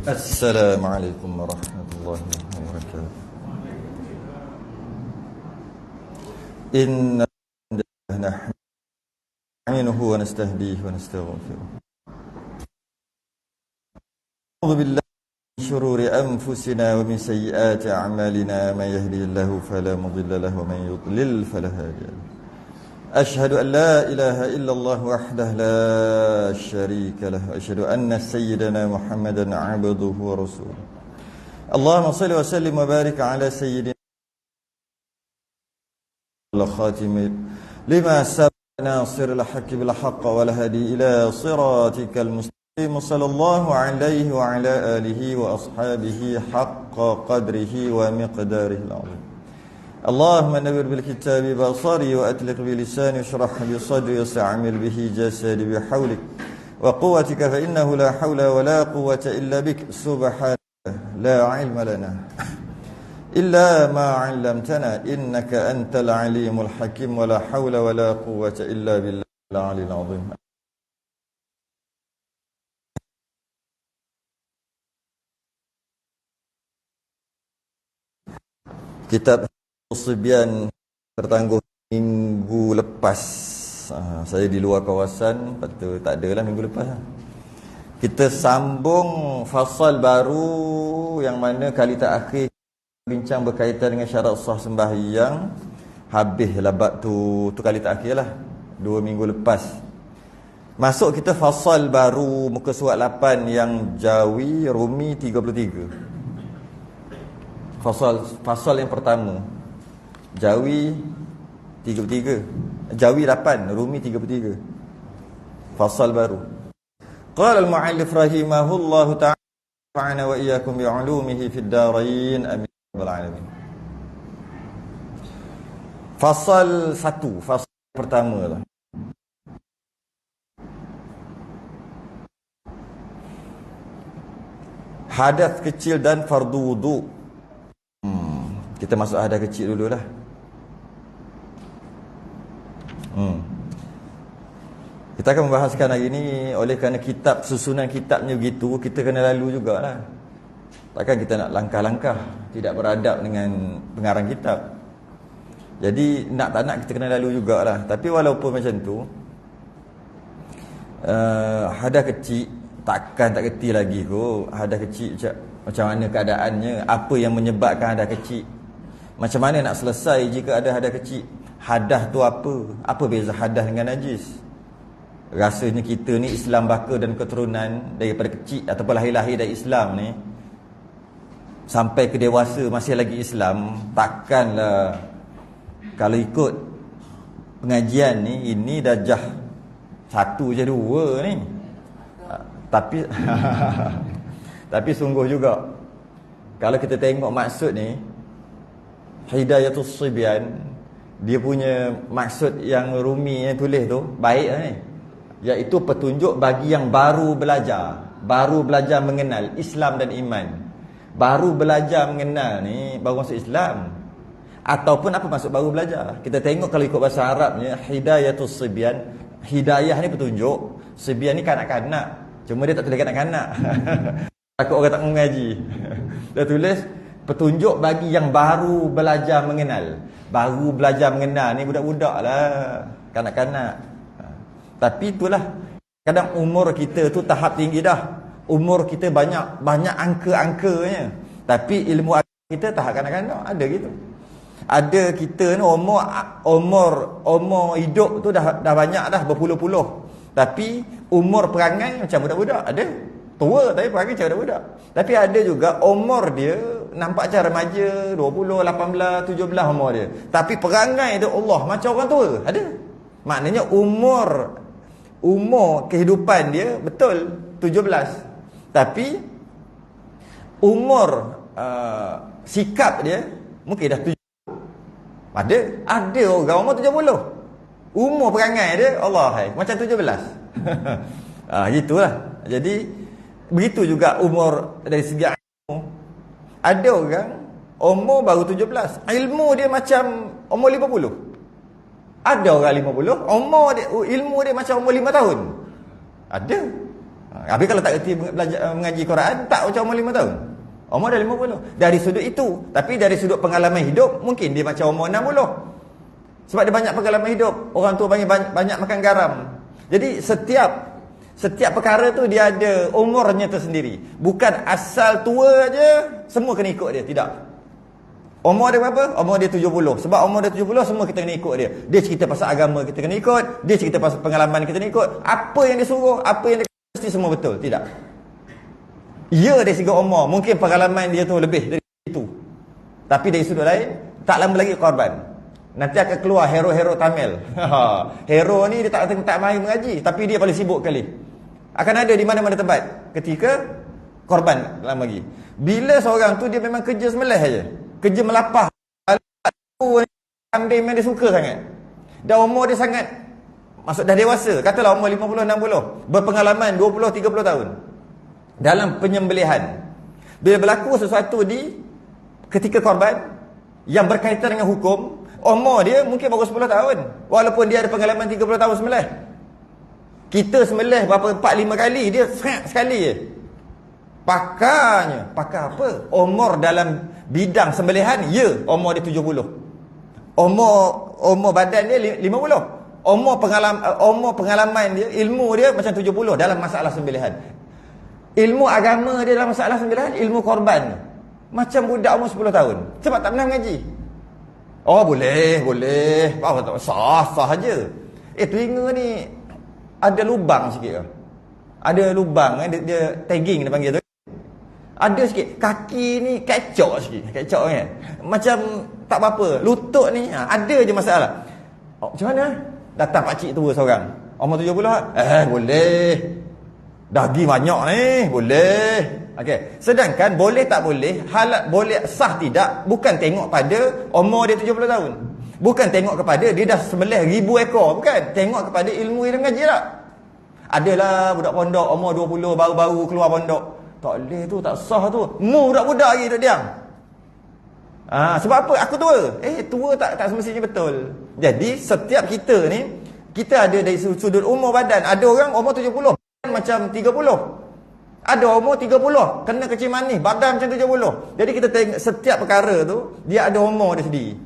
Assalamualaikum warahmatullahi wabarakatuh. Inna nahmaduhu wa nasta'inuhu wa nastaghfiruh. A'udzu billahi min shururi anfusina wa min sayyiati a'malina. Man yahdihillahu fala mudilla lahu wa man yudlil fala hadiya lahu. أشهد أن لا إله إلا الله وحده لا شريك له أشهد أن سيدنا محمدا عبده ورسوله اللهم صل وسلم وبارك على سيدنا الخاتم لما سبق ناصر الحق بالحق والهدي إلى صراطك المستقيم صلى الله عليه وعلى آله وأصحابه حق قدره ومقداره العظيم اللهم نور بالكتاب بصري وأطلق بلساني واشرح لي صدري واستعمل به جسدي بحولك وقوتك فإنه لا حول ولا قوة إلا بك سبحانك لا علم لنا إلا ما علمتنا إنك أنت العليم الحكيم ولا حول ولا قوة إلا بالله العلي العظيم. Kitab Sibyan tertangguh minggu lepas. Saya di luar kawasan, lepas tu tak adalah minggu lepas. Kita sambung fasal baru yang mana kali terakhir bincang berkaitan dengan syarat sah sembahyang. Habislah bab tu kali terakhir lah, 2 minggu lepas. Masuk kita fasal baru muka surat 8 yang Jawi Rumi 33. Fasal yang pertama Jawi 33, Jawi 8, Rumi 33. Fasal baru. Qala al-mu'allif rahimahullahu ta'ala fa'ana wa iyyakum bi'ulumihi fid darain amin rabbal alamin. Fasal 1, fasal pertama lah. Hadas kecil dan fardu wudu. Kita masuk hadas kecil dululah. Kita akan membahaskan hari ini. Oleh kerana kitab, susunan kitabnya begitu, kita kena lalu jugalah. Takkan kita nak langkah-langkah tidak beradab dengan pengarang kitab. Jadi nak tak nak kita kena lalu jugalah. Tapi walaupun macam tu, hadas kecil takkan tak kerti lagi kot. Hadas kecil macam mana keadaannya, apa yang menyebabkan hadas kecil, macam mana nak selesai jika ada hadas kecil. Hadas tu apa? Apa beza hadas dengan najis? Rasanya kita ni Islam baka dan keturunan daripada kecil ataupun lahir-lahir dari Islam ni sampai ke dewasa masih lagi Islam. Takkanlah kalau ikut pengajian ni, ini darjah 1 je 2 ni. Tapi tapi sungguh juga kalau kita tengok maksud ni, Hidayatus Sibyan, dia punya maksud yang Rumi yang tulis tu baik lah ni, iaitu petunjuk bagi yang baru belajar mengenal Islam dan iman. Baru belajar mengenal ni baru masuk Islam. Ataupun apa maksud baru belajar? Kita tengok kalau ikut bahasa Arabnya, Hidayatus Sibyan, hidayah ni petunjuk, Sibyan ni kanak-kanak. Cuma dia tak tulis kanak-kanak. Takut orang tak mengaji. Dia tulis petunjuk bagi yang baru belajar mengenal. Baru belajar mengenal ni budak-budak lah, kanak-kanak. Tapi itulah, kadang umur kita tu tahap tinggi dah. Umur kita banyak angka-angkanya. Tapi ilmu kita tahap kanak-kanak. Ada gitu. Ada kita ni umur hidup tu dah banyak dah, berpuluh-puluh. Tapi umur perangai macam budak-budak. Ada tua tapi perangai macam budak-budak. Tapi ada juga umur dia nampak macam remaja, 20, 18, 17 umur dia. Tapi perangai dia Allah macam orang tua. Ada. Maknanya umur kehidupan dia betul 17. Tapi umur sikap dia mungkin dah 7. Ada orang umur 70. Umur perangai dia Allah macam 17. Gitulah. Jadi begitu juga umur dari segi ilmu. Ada orang umur baru 17, ilmu dia macam umur 50. Ada orang 50, ilmu dia macam umur 5 tahun. Ada. Habis kalau tak reti belajar mengaji Quran, tak macam umur 5 tahun. Umur dah 50. Dari sudut itu. Tapi dari sudut pengalaman hidup, mungkin dia macam umur 60. Sebab dia banyak pengalaman hidup. Orang tua banyak makan garam. Jadi setiap perkara tu dia ada umurnya tersendiri. Bukan asal tua je semua kena ikut dia. Tidak. Umur dia berapa? Umur dia 70. Sebab umur dia 70 semua kita kena ikut dia. Dia cerita pasal agama kita kena ikut. Dia cerita pasal pengalaman kita kena ikut. Apa yang dia suruh, apa yang dia mesti semua betul. Tidak. Ya dari segi umur, mungkin pengalaman dia tu lebih dari itu. Tapi dari sudut lain, tak lama lagi korban. Nanti akan keluar hero-hero Tamil. Hero ni dia tak main mengaji, tapi dia paling sibuk kali. Akan ada di mana-mana tempat ketika korban lama lagi. Bila seorang tu dia memang kerja sembelih aja. Kerja melapah. Kambing memang dia suka sangat. Dan umur dia sangat, maksud dah dewasa, katalah umur 50 60, berpengalaman 20 30 tahun dalam penyembelihan. Bila berlaku sesuatu di ketika korban yang berkaitan dengan hukum, umur dia mungkin baru 10 tahun, walaupun dia ada pengalaman 30 tahun sembelih. Kita sembelih berapa 4-5 kali, dia sekali je. Pakarnya, pakar apa? Umur dalam bidang sembelihan, ya, umur dia 70. Umur badan dia 50. Umur pengalaman dia, ilmu dia macam 70 dalam masalah sembelihan. Ilmu agama dia dalam masalah sembelihan, ilmu korban macam budak umur 10 tahun. Sebab tak pernah mengaji. Oh boleh. Sah je. Telinga ni ada lubang sikit ke? Ada lubang dia tagging dia panggil tu. Ada sikit. Kaki ni kecok sikit. Kecok kan? Macam tak apa-apa. Lutut ni ada je masalah. Macam mana? Datang pakcik tua seorang. Umur 70 boleh. Daging banyak ni. Boleh. Okey. Sedangkan boleh tak boleh, halat boleh sah tidak, bukan tengok pada umur dia 70 tahun. Bukan tengok kepada dia dah sembelih 1000 ekor. Bukan. Tengok kepada ilmu yang dia mengaji tak. Adalah budak pondok umur 20 baru-baru keluar pondok. Tak boleh tu, tak sah tu. Budak-budak lagi duduk diam. Sebab apa? Aku tua. Tua tak semestinya betul. Jadi setiap kita ni, kita ada dari sudut umur badan. Ada orang umur 70 macam 30. Ada umur 30 kena kecil manis, badan macam 70. Jadi kita tengok setiap perkara tu dia ada umur dia sendiri.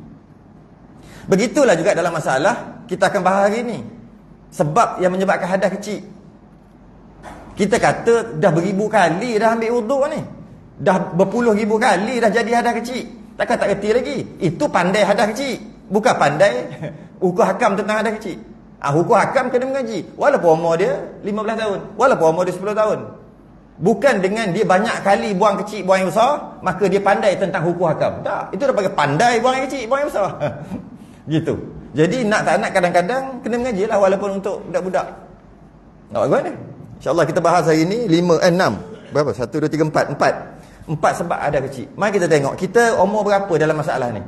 Begitulah juga dalam masalah kita akan bahas hari ni. Sebab yang menyebabkan hadas kecil. Kita kata dah beribu kali dah ambil wuduk ni. Dah berpuluh ribu kali dah jadi hadas kecil. Takkan tak reti lagi. Itu pandai hadas kecil. Bukan pandai hukum hakam tentang hadas kecil. Hukum hakam kena mengaji. Walaupun umur dia 15 tahun. Walaupun umur dia 10 tahun. Bukan dengan dia banyak kali buang kecil, buang yang besar, maka dia pandai tentang hukum hakam. Tak. Itu dah panggil pandai buang yang kecil, buang yang besar. Gitu. Jadi nak tak nak kadang-kadang kena mengaji lah walaupun untuk budak-budak. Nak buat mana? InsyaAllah kita bahas hari ni 6. Berapa? 1, 2, 3, 4. 4 sebab ada kecil. Mari kita tengok. Kita umur berapa dalam masalah ni?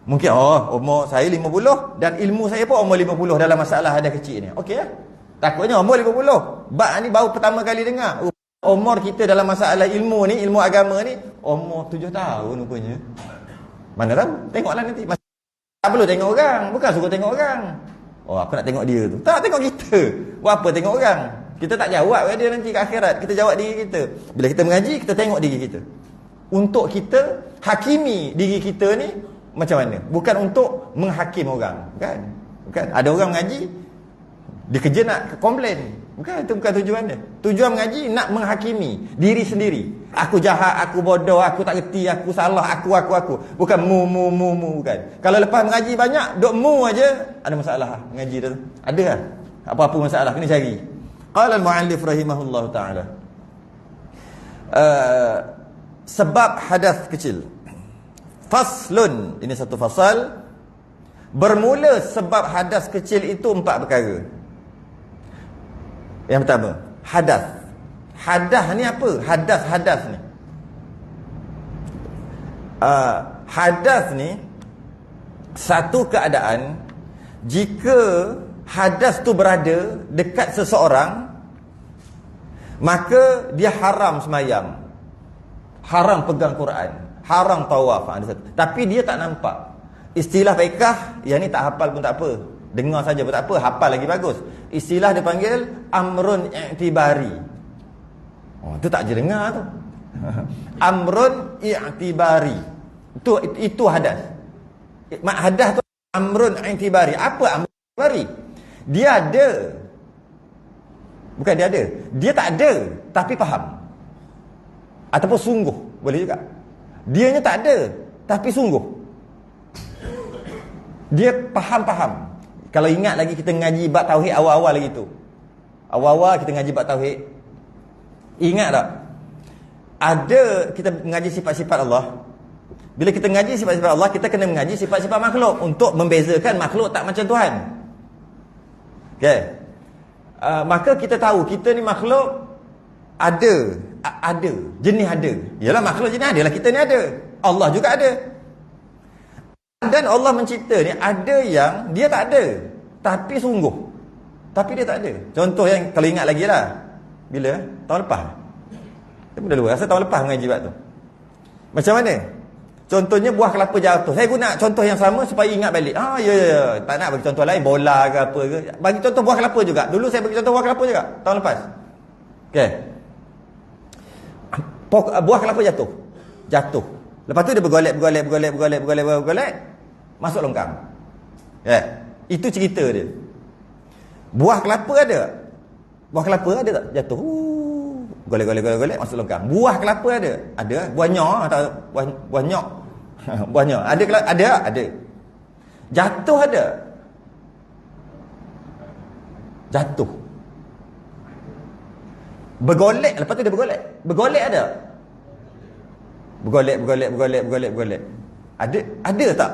Mungkin umur saya 50 dan ilmu saya pun umur 50 dalam masalah ada kecil ni. Okey lah. Takutnya umur 50. Bak ni baru pertama kali dengar. Umur kita dalam masalah ilmu ni, ilmu agama ni umur 7 tahun rupanya. Mana tahu? Tengoklah nanti. Tak perlu tengok orang. Bukan suruh tengok orang. Aku nak tengok dia tu. Tak, tengok kita. Buat apa tengok orang? Kita tak jawab dia nanti ke akhirat. Kita jawab diri kita. Bila kita mengaji, kita tengok diri kita. Untuk kita hakimi diri kita ni macam mana? Bukan untuk menghakim orang. Bukan. Ada orang mengaji, dia kerja nak komplain. Bukan, itu bukan tujuan dia. Tujuan mengaji nak menghakimi diri sendiri. Aku jahat, aku bodoh, aku tak reti, aku salah, aku. Bukan mu, bukan. Kalau lepas mengaji banyak, duk mu aja, ada masalah mengaji tu. Ada lah. Apa-apa masalah, kena cari. Qala al-mu'allif rahimahullah ta'ala. Sebab hadas kecil. Faslun, ini satu fasal. Bermula sebab hadas kecil itu 4 perkara. Yang pertama, hadas. Hadas ni apa? Hadas ni. Hadas ni satu keadaan jika hadas tu berada dekat seseorang, maka dia haram semayang, haram pegang Quran, haram tawaf. Tapi dia tak nampak. Istilah fiqh yang ni tak hafal pun tak apa, dengar saja pun tak apa, hafal lagi bagus. Istilah dia panggil amrun i'tibari. Oh, tu tak je dengar tu. Amrun i'tibari. Itu hadas. Hadas tu amrun i'tibari. Apa amrun i'tibari? Dia ada. Bukan dia ada. Dia tak ada tapi faham. Ataupun sungguh, boleh juga. Dianya tak ada tapi sungguh. Dia faham-faham. Kalau ingat lagi kita ngaji bab tauhid awal-awal lagi tu. Awal-awal kita ngaji bab tauhid. Ingat tak? Ada kita mengaji sifat-sifat Allah. Bila kita ngaji sifat-sifat Allah, kita kena mengaji sifat-sifat makhluk untuk membezakan makhluk tak macam Tuhan. Okey. Maka kita tahu kita ni makhluk ada, jenis ada. Yalah makhluk jenis ada lah, kita ni ada. Allah juga ada. Dan Allah mencipta ni ada yang dia tak ada tapi sungguh. Tapi dia tak ada. Contoh yang kalau ingat lagi lah. Bila? Tahun lepas. Kita pun dah lupa. Rasa tahun lepas mengaji bab tu. Macam mana? Contohnya buah kelapa jatuh. Saya guna contoh yang sama supaya ingat balik. Ya. Tak nak bagi contoh lain. Bola ke apa ke. Bagi contoh buah kelapa juga. Dulu saya bagi contoh buah kelapa juga. Tahun lepas. Okay. Buah kelapa jatuh. Lepas tu dia bergolek. Masuk longkang. Itu cerita dia. Buah kelapa ada tak? Jatuh. Golek masuk longkang. Buah kelapa ada? Ada. Buah nyok atau buah nyok. Buah nyok. Ada. Jatuh ada. Jatuh. Bergolek, lepas tu dia bergolek. Bergolek ada. Bergolek. Ada tak?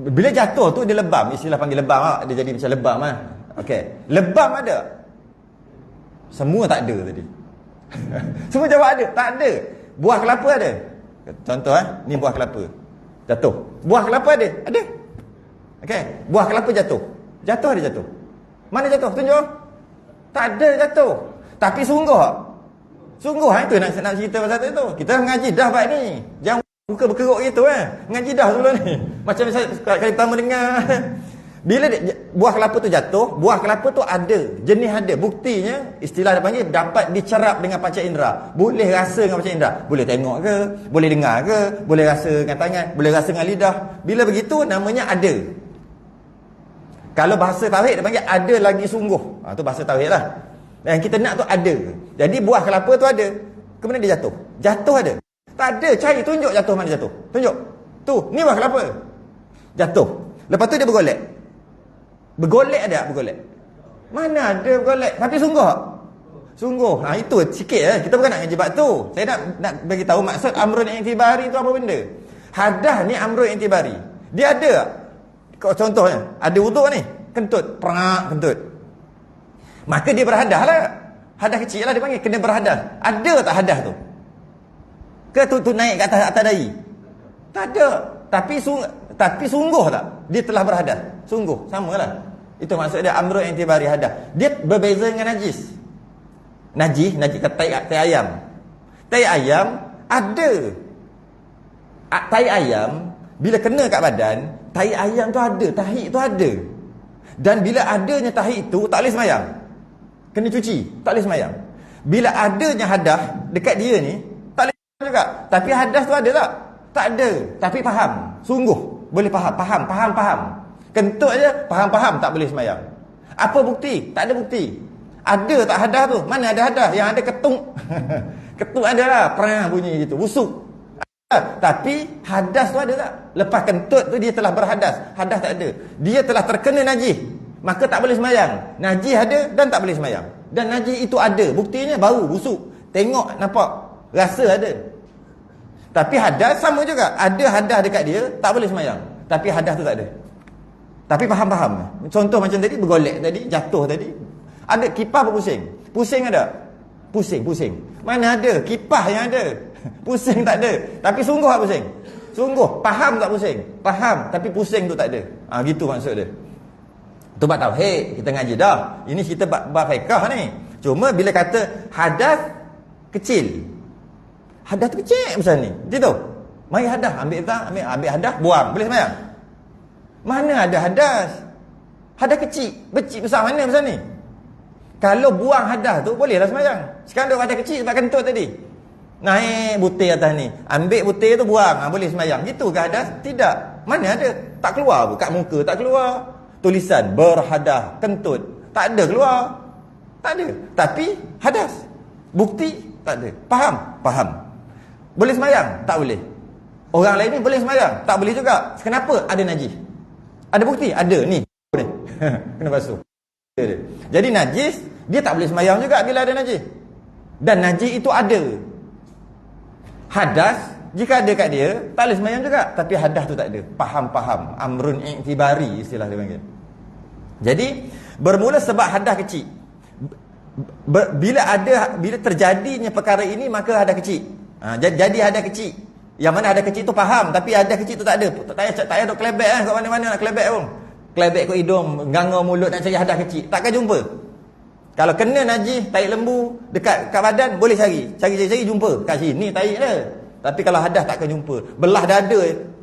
Bila jatuh tu dia lebam, istilah panggil lebam lah. Dia jadi macam lebam lah. Okey. Lebam ada. Semua tak ada tadi. Semua jawab ada. Tak ada. Buah kelapa ada. Contoh ni buah kelapa. Jatuh. Buah kelapa ada. Ada. Okey. Buah kelapa jatuh. Ada jatuh. Mana jatuh? Tunjuk. Tak ada jatuh. Tapi sungguh. Itu nak cerita pasal tu. Kita mengaji dah bab ni. Jangan buka berkeruk gitu Ngaji dah sebelum ni. Macam saya kali pertama dengar. Bila buah kelapa tu jatuh, buah kelapa tu ada, jenis ada. Buktinya istilah dia panggil dapat dicerap dengan panca indera. Boleh rasa dengan panca indera. Boleh tengok ke, boleh dengar ke, boleh rasa dengan tangan, boleh rasa dengan lidah. Bila begitu namanya ada. Kalau bahasa tauhid dia panggil ada lagi sungguh. Tu bahasa tauhid lah. Yang kita nak tu ada. Jadi buah kelapa tu ada. Kemudian dia jatuh. Jatuh ada. Tak ada. Cari tunjuk jatuh mana jatuh. Tunjuk. Tu, ni buah kelapa. Jatuh. Lepas tu dia bergolek. Bergolek ada tak bergolek? Mana ada bergolek? Tapi sungguh. Sungguh. Itu sikit Kita bukan nak ngaji bab tu. Saya nak bagi tahu maksud amrun i'tibari tu apa benda. Hadah ni amrun i'tibari. Dia ada tak? Contohnya, ada wuduk ni. Kentut. Perak kentut. Maka dia berhadah lah. Hadah kecil lah dia panggil. Kena berhadah. Ada tak hadah tu? Ke tu naik ke atas dahi? Tak ada. Tapi sungguh tak? Dia telah berhadah. Sungguh. Samalah. Itu maksud dia amrun i'tibari hadah. Dia berbeza dengan najis. Najis kata tai ayam. Tai ayam ada. Tai ayam bila kena kat badan, tai ayam tu ada, tahi tu ada. Dan bila adanya tahi itu tak boleh sembahyang. Kena cuci, tak boleh sembahyang. Bila adanya hadah dekat dia ni, tak boleh sembahyang juga. Tapi hadas tu ada tak? Tak ada. Tapi faham. Sungguh boleh faham. Kentut aja faham tak boleh sembahyang. Apa bukti? Tak ada bukti. Ada tak hadah tu? Mana ada hadah? Yang ada ketung. Ketung ada lah, perang bunyi gitu, busuk. Tapi hadas tu ada tak? Lepas kentut tu dia telah berhadas. Hadas tak ada. Dia telah terkena najis. Maka tak boleh sembahyang. Najis ada dan tak boleh sembahyang. Dan najis itu ada. Buktinya bau, busuk. Tengok, nampak. Rasa ada. Tapi hadas sama juga. Ada hadas dekat dia, tak boleh sembahyang. Tapi hadas tu tak ada. Tapi faham-faham. Contoh macam tadi, bergolek tadi, jatuh tadi. Ada kipas berpusing. Pusing ada? Pusing. Mana ada? Kipas yang ada. Pusing tak ada. Tapi sungguh tak pusing? Sungguh. Faham tak pusing? Faham. Tapi pusing tu tak ada. Gitu maksud dia. Tu bab tauhid. Kita ngaji dah. Ini kita bab fiqh ni. Cuma bila kata hadas kecil. Hadas tu kecil macam ni. Gitu. Mari hadas. Ambil hadas. Buang. Boleh sembahyang? Mana ada hadas? Hadas kecil. Besar mana macam ni? Kalau buang hadas tu bolehlah sembahyang. Sekarang duk hadas kecil sebab kentut tadi. Naik butir atas ni, ambil butir tu buang, boleh sembahyang. Gitu ke hadas? Tidak. Mana ada? Tak keluar pun kat muka, tak keluar. Tulisan berhadas kentut, tak ada keluar. Tak ada. Tapi hadas. Bukti tak ada. Faham? Faham. Boleh sembahyang? Tak boleh. Orang lain ni boleh sembahyang? Tak boleh juga. Kenapa? Ada najis. Ada bukti? Ada. Ni. Kena basuh. Jadi najis, dia tak boleh sembahyang juga bila ada najis. Dan najis itu ada. Hadas, jika ada kat dia, tak boleh sembahyang juga. Tapi hadas tu tak ada. Faham-faham. Amrun i'tibari istilah dia panggil. Jadi, bermula sebab hadas kecil. Bila terjadinya perkara ini, maka hadas kecil. Jadi hadas kecil. Yang mana hadas kecil tu faham, tapi hadas kecil tu tak ada. Tak payah duk kelebek kat mana-mana nak kelebek pun. Kelebek kat hidung, ganggu mulut nak cari hadas kecil. Takkan jumpa. Kalau kena najis, tahi lembu dekat kat badan, boleh cari. Cari jumpa. Kat sini tahi dia. Tapi kalau hadas takkan jumpa. Belah dada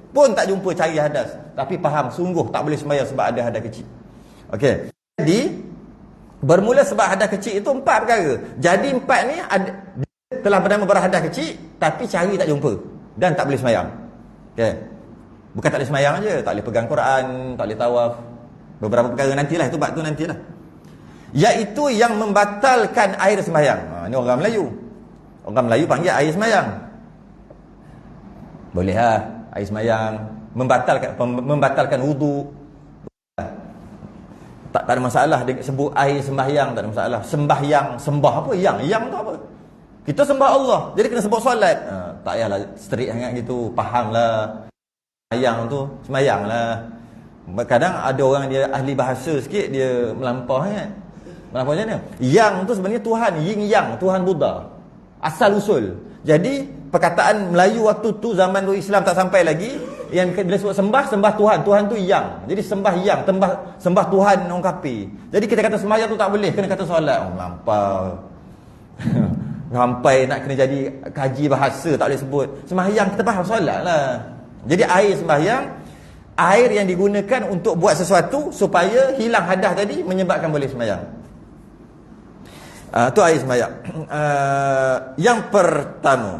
pun tak jumpa cari hadas. Tapi faham, sungguh tak boleh sembahyang sebab ada hadas kecil. Okey. Jadi bermula sebab hadas kecil itu 4 perkara. Jadi 4 ni ada, telah bernama berhadas kecil tapi cari tak jumpa dan tak boleh sembahyang. Okey. Bukan tak boleh sembahyang aja, tak boleh pegang Quran, tak boleh tawaf. Beberapa perkara nantilah, itu bab tu nantilah. Iaitu yang membatalkan air sembahyang. Ini orang Melayu. Orang Melayu panggil air sembahyang. Boleh lah air sembahyang membatalkan wudu. Tak ada masalah dia sebut air sembahyang, tak ada masalah. Sembahyang, sembah apa? Yang tu apa? Kita sembah Allah. Jadi kena sebut solat. Tak payahlah strict sangat gitu. Fahamlah. Sembahyang tu sembahyanglah. Kadang ada orang dia ahli bahasa sikit, dia melampau sangat. Melampau macam mana? Yang tu sebenarnya Tuhan, yin yang, Tuhan Buddha. Asal usul. Jadi perkataan Melayu waktu tu zaman tu Islam tak sampai lagi, yang bila sebut sembah Tuhan, Tuhan tu yang. Jadi sembah yang, sembah Tuhan orang kafir. Jadi kita kata sembahyang tu tak boleh, kena kata solat. Melampau. Sampai nak kena jadi kaji bahasa tak boleh sebut. Sembahyang kita faham solatlah. Jadi air sembahyang, air yang digunakan untuk buat sesuatu supaya hilang hadas tadi menyebabkan boleh sembahyang. Tu air sembahyang. Yang pertama,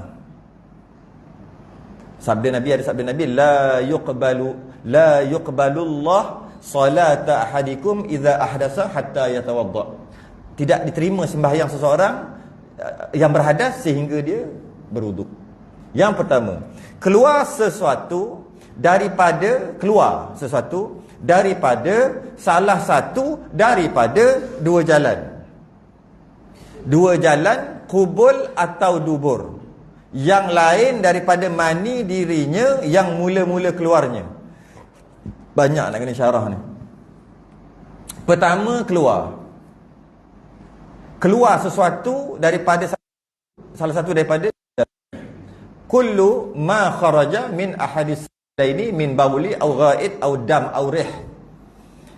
ada sabda Nabi, la yuqbalu Allah salata ahadikum idza ahdasa hatta yatawadda. Tidak diterima sembahyang seseorang yang berhadas sehingga dia berwuduk. Yang pertama, keluar sesuatu daripada salah satu daripada dua jalan, kubul atau dubur. Yang lain daripada mani dirinya yang mula-mula keluarnya. Banyak nak kena syarah ni. Pertama, keluar sesuatu daripada salah satu daripada kullu ma kharaja min ahadis ini min bauli au ghaid au dam au rih.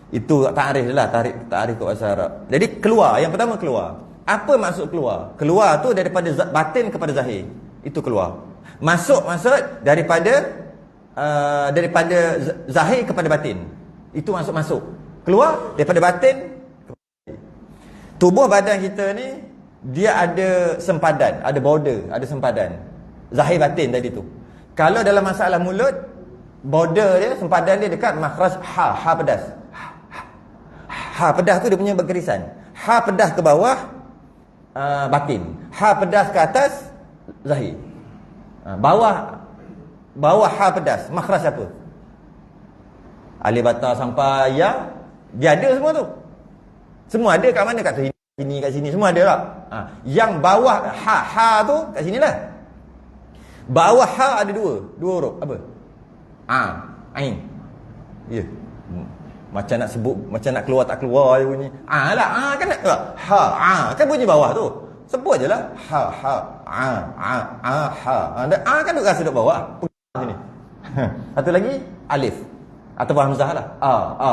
Itu ta'rif lah, ta'rif kat bahasa Arab. Jadi keluar, yang pertama keluar. Apa maksud keluar? Keluar tu daripada batin kepada zahir. Itu keluar. Masuk daripada zahir kepada batin. Itu masuk. Keluar daripada batin kepada zahir. Tubuh badan kita ni dia ada sempadan, ada border, ada sempadan. Zahir batin tadi tu. Kalau dalam masalah mulut, border dia, sempadan dia dekat makhraj ha pedas. Ha pedas tu dia punya berkerisan. Ha pedas ke bawah batin. Ha pedas ke atas zahir. Bawah ha pedas, makhraj apa? Alif bata sampai ya, dia ada semua tu. Semua ada kat mana? Kat sini, kat sini semua ada tak? Yang bawah ha tu kat sinilah. Bawah ha ada dua huruf. Apa? Ain. Ya. Macam nak sebut, macam nak keluar tak keluar je bunyi. Lah, kan nak ha, kan bunyi bawah tu. Sebut je lah. Ha, kan duk rasa duk bawah. Sini. Satu lagi, alif. Ataupun hamzah lah. Ha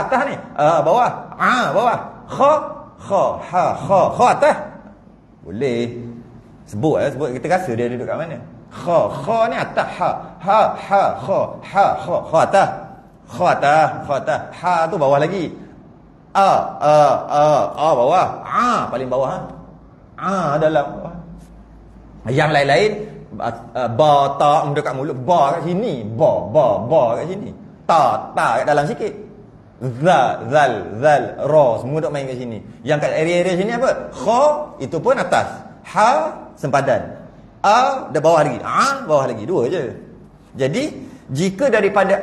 atas ni. Bawah. Bawah. Kha atas. Boleh. Sebut kita rasa dia duduk kat mana. Kha ni atas, ha kha atas. Khatah. Ha tu bawah lagi. Bawah. Paling bawah. Dalam bawah. Yang lain-lain ba ta dekat mulut, ba kat sini, ba kat sini. Ta kat dalam sikit. Zal, ra semua duk main kat sini. Yang kat area-area sini apa? Kha itu pun atas. Ha sempadan. Dah bawah lagi. Bawah lagi. Dua je. Jadi jika daripada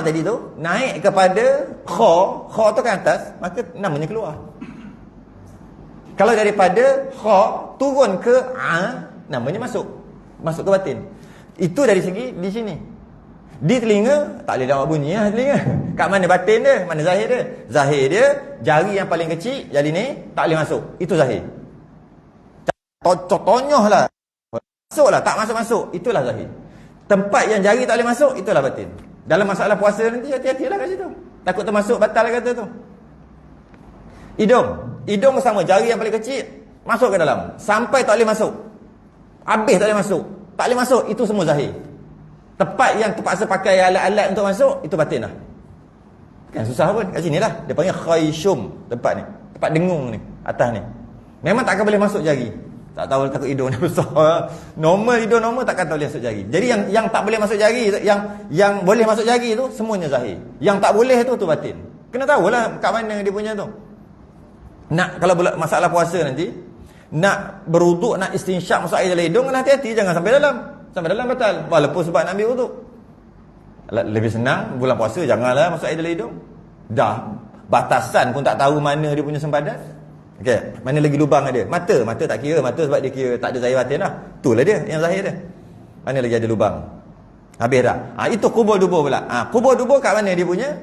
tadi tu naik kepada kha tu kan atas, maka namanya keluar. Kalau daripada kha turun ke namanya masuk ke batin. Itu dari segi di sini. Di telinga tak boleh dapat bunyi telinga. Kat mana batin dia? Mana zahir dia? Zahir dia jari yang paling kecil, jari ni tak boleh masuk. Itu zahir. Contohnya masuklah, tak masuk. Itulah zahir. Tempat yang jari tak boleh masuk, itulah batin. Dalam masalah puasa nanti hati-hatilah kat situ. Takut termasuk batal kata tu. Hidung sama, jari yang paling kecil masuk ke dalam sampai tak boleh masuk. Habis tak boleh masuk. Tak boleh masuk, itu semua zahir. Tempat yang terpaksa pakai alat-alat untuk masuk, itu batin lah. Kan susah pun. Kat sini lah. Dia panggil khayshum. Tempat ni. Tempat dengung ni. Atas ni. Memang takkan boleh masuk jari. Tak tahu takut hidung ni besar. Hidung normal takkan boleh masuk jari. Jadi yang tak boleh masuk jari, yang boleh masuk jari tu, semuanya zahir. Yang tak boleh tu batin. Kena tahulah kat mana dia punya tu. Nak, kalau masalah puasa nanti, nak beruduk, nak istinsyak masuk air dalam hidung, kena hati-hati. Jangan sampai dalam. Sampai dalam batal. Walaupun sebab nak ambil uduk. Lebih senang bulan puasa janganlah masuk air dalam hidung. Dah batasan pun tak tahu mana dia punya sempadan. Okey, mana lagi lubang ada? Mata tak kira, mata sebab dia kira tak ada zahir batin lah. Itulah dia yang zahir dia. Mana lagi ada lubang? Habis dah. Itu kubur dubur pula. Kubur dubur kat mana dia punya?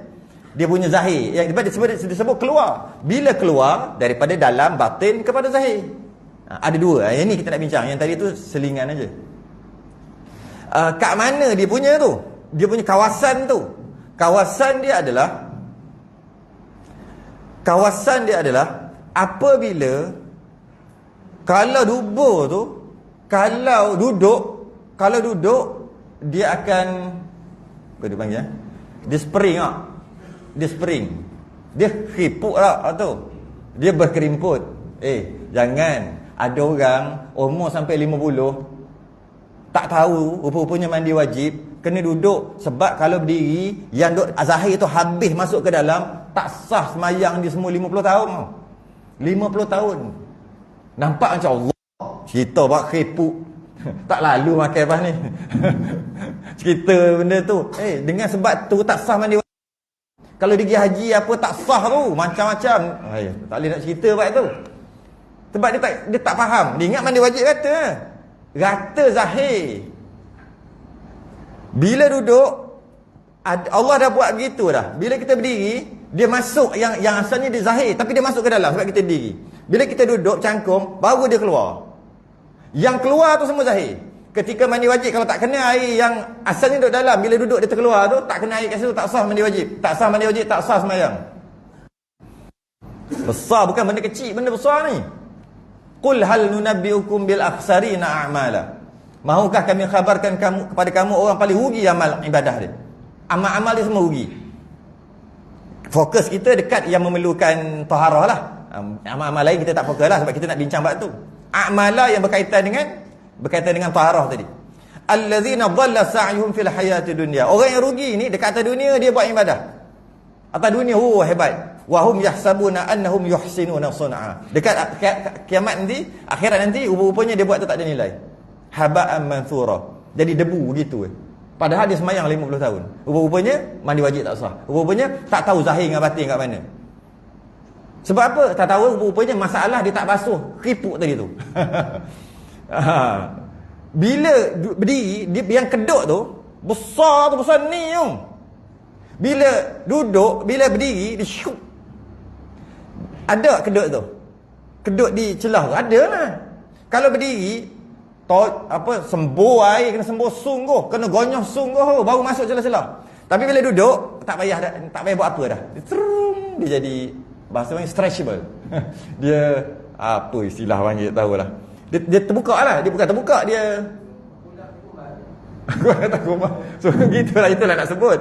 Dia punya zahir. Yang disebut keluar. Bila keluar daripada dalam batin kepada zahir. Ada dua. Yang ni kita nak bincang. Yang tadi tu selingan aja. Kat mana dia punya tu? Dia punya kawasan tu. Kawasan dia adalah apabila kalau dubur tu, kalau duduk dia akan apa dia panggil? Dia spring. Dia khipuk lah tu. Dia berkerimput. Jangan. Ada orang umur sampai 50 tak tahu rupa-rupanya mandi wajib, kena duduk. Sebab kalau berdiri, yang duduk zahir tu habis masuk ke dalam, tak sah semayang dia semua 50 tahun. 50 tahun. Nampak macam Allah cerita buat khipuk. Tak lalu makan apa ni. Cerita benda tu. Dengan sebab tu tak sah mandi wajib. Kalau dia pergi haji apa tak sah tu, macam-macam. Tak boleh nak cerita buat tu. Sebab dia tak faham. Dia ingat mandi wajib rata zahir. Bila duduk, Allah dah buat begitu dah. Bila kita berdiri, dia masuk yang asalnya dia zahir, tapi dia masuk ke dalam sebab kita berdiri. Bila kita duduk cangkung, baru dia keluar. Yang keluar tu semua zahir. Ketika mandi wajib, kalau tak kena air yang asalnya duduk dalam, bila duduk dia terkeluar tu, tak kena air kat situ, tak sah mandi wajib. Tak sah mandi wajib, tak sah sembahyang. Besar, bukan benda kecil, benda besar ni. Qul hal nunabbiukum bil akhsarina a'mala. Mahukah kami khabarkan kepada kamu orang paling rugi amal ibadah dia? Amal-amal dia semua rugi. Fokus kita dekat yang memerlukan taharah lah. Amal-amal lain kita tak fokus lah sebab kita nak bincang bab tu. Amalah yang berkaitan dengan taharah tadi. Allazina dhalla sa'yuhum fil hayati dunya. Orang yang rugi ni dekat atas dunia dia buat ibadah. Atas dunia hebat. Wa hum yahsabuna annahum yuhsinuna sun'a. Dekat kiamat nanti, akhirat nanti, rupanya dia buat tu tak ada nilai. Haba'an manthura. Jadi debu gitu. Padahal dia semayang 50 tahun. Rupanya mandi wajib tak sah. Rupanya tak tahu zahir dengan batin kat mana. Sebab apa? Tak tahu rupanya masalah dia tak basuh khipuk tadi tu. Bila berdiri, yang keduk tu besar ni tu. Bila duduk, bila berdiri, dia syuk. Ada keduk tu. Keduk di celah tu ada lah. Kalau berdiri, sembuh air, kena sembuh sungguh, kena gonyah sungguh baru masuk celah-celah. Tapi bila duduk, tak payah buat apa dah. Dia jadi bahasa panggil stretchable. Dia apa istilah panggil tahulah. Dia terbuka lah, dia bukan terbuka, dia Gua datang rumah. So gitulah, itulah nak sebut.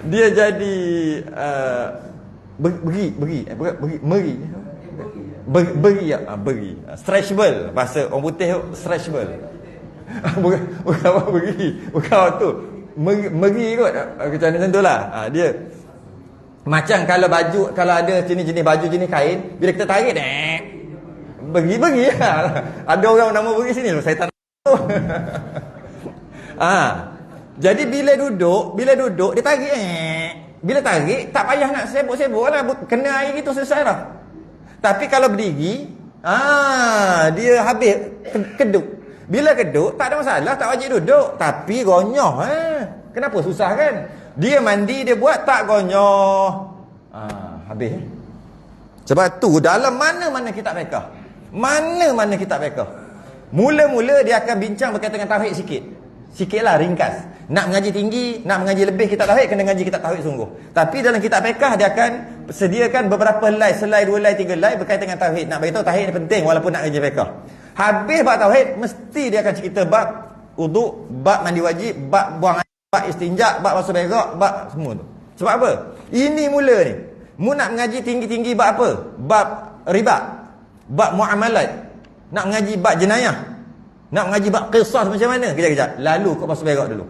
Dia jadi beri stretchable, bahasa orang putih stretchable. bukan apa beri, bukan tu meri kot, macam tu lah. Dia macam kalau baju, kalau ada jenis-jenis baju jenis kain, bila kita tarik beri lah. Ada orang nama beri sini, saya tak tahu. Jadi bila duduk dia tarik, bila tarik tak payah nak sibuk-sibuk lah, kena air gitu selesai dah. Tapi kalau berdiri, dia habis keduk. Bila keduk tak ada masalah, tak wajib duduk, tapi gonyoh. Kenapa susah kan? Dia mandi, dia buat tak gonyoh. Habis. Sebab tu dalam mana-mana kitab fiqh, mana-mana kitab fiqh, mula-mula dia akan bincang berkaitan dengan tauhid sikit. Sikitlah, ringkas. Nak mengaji tinggi, nak mengaji lebih kitab tauhid, kena ngaji kitab tauhid sungguh. Tapi dalam kitab fiqh dia akan sediakan beberapa selai 2 selai 3 selai berkaitan dengan tauhid. Nak beritahu tauhid ni penting walaupun nak ngaji fiqh. Habis bab tauhid, mesti dia akan cerita bab wudu, bab mandi wajib, bab buang air, bab istinja, bab basuh berak, bab semua tu. Sebab apa? Ini mula ni. Mu nak mengaji tinggi-tinggi bab apa? Bab riba, bab muamalat, nak mengaji bab jenayah, nak mengaji bab qisas macam mana? Kejap-kejap. Lalu kau basuh berak dulu.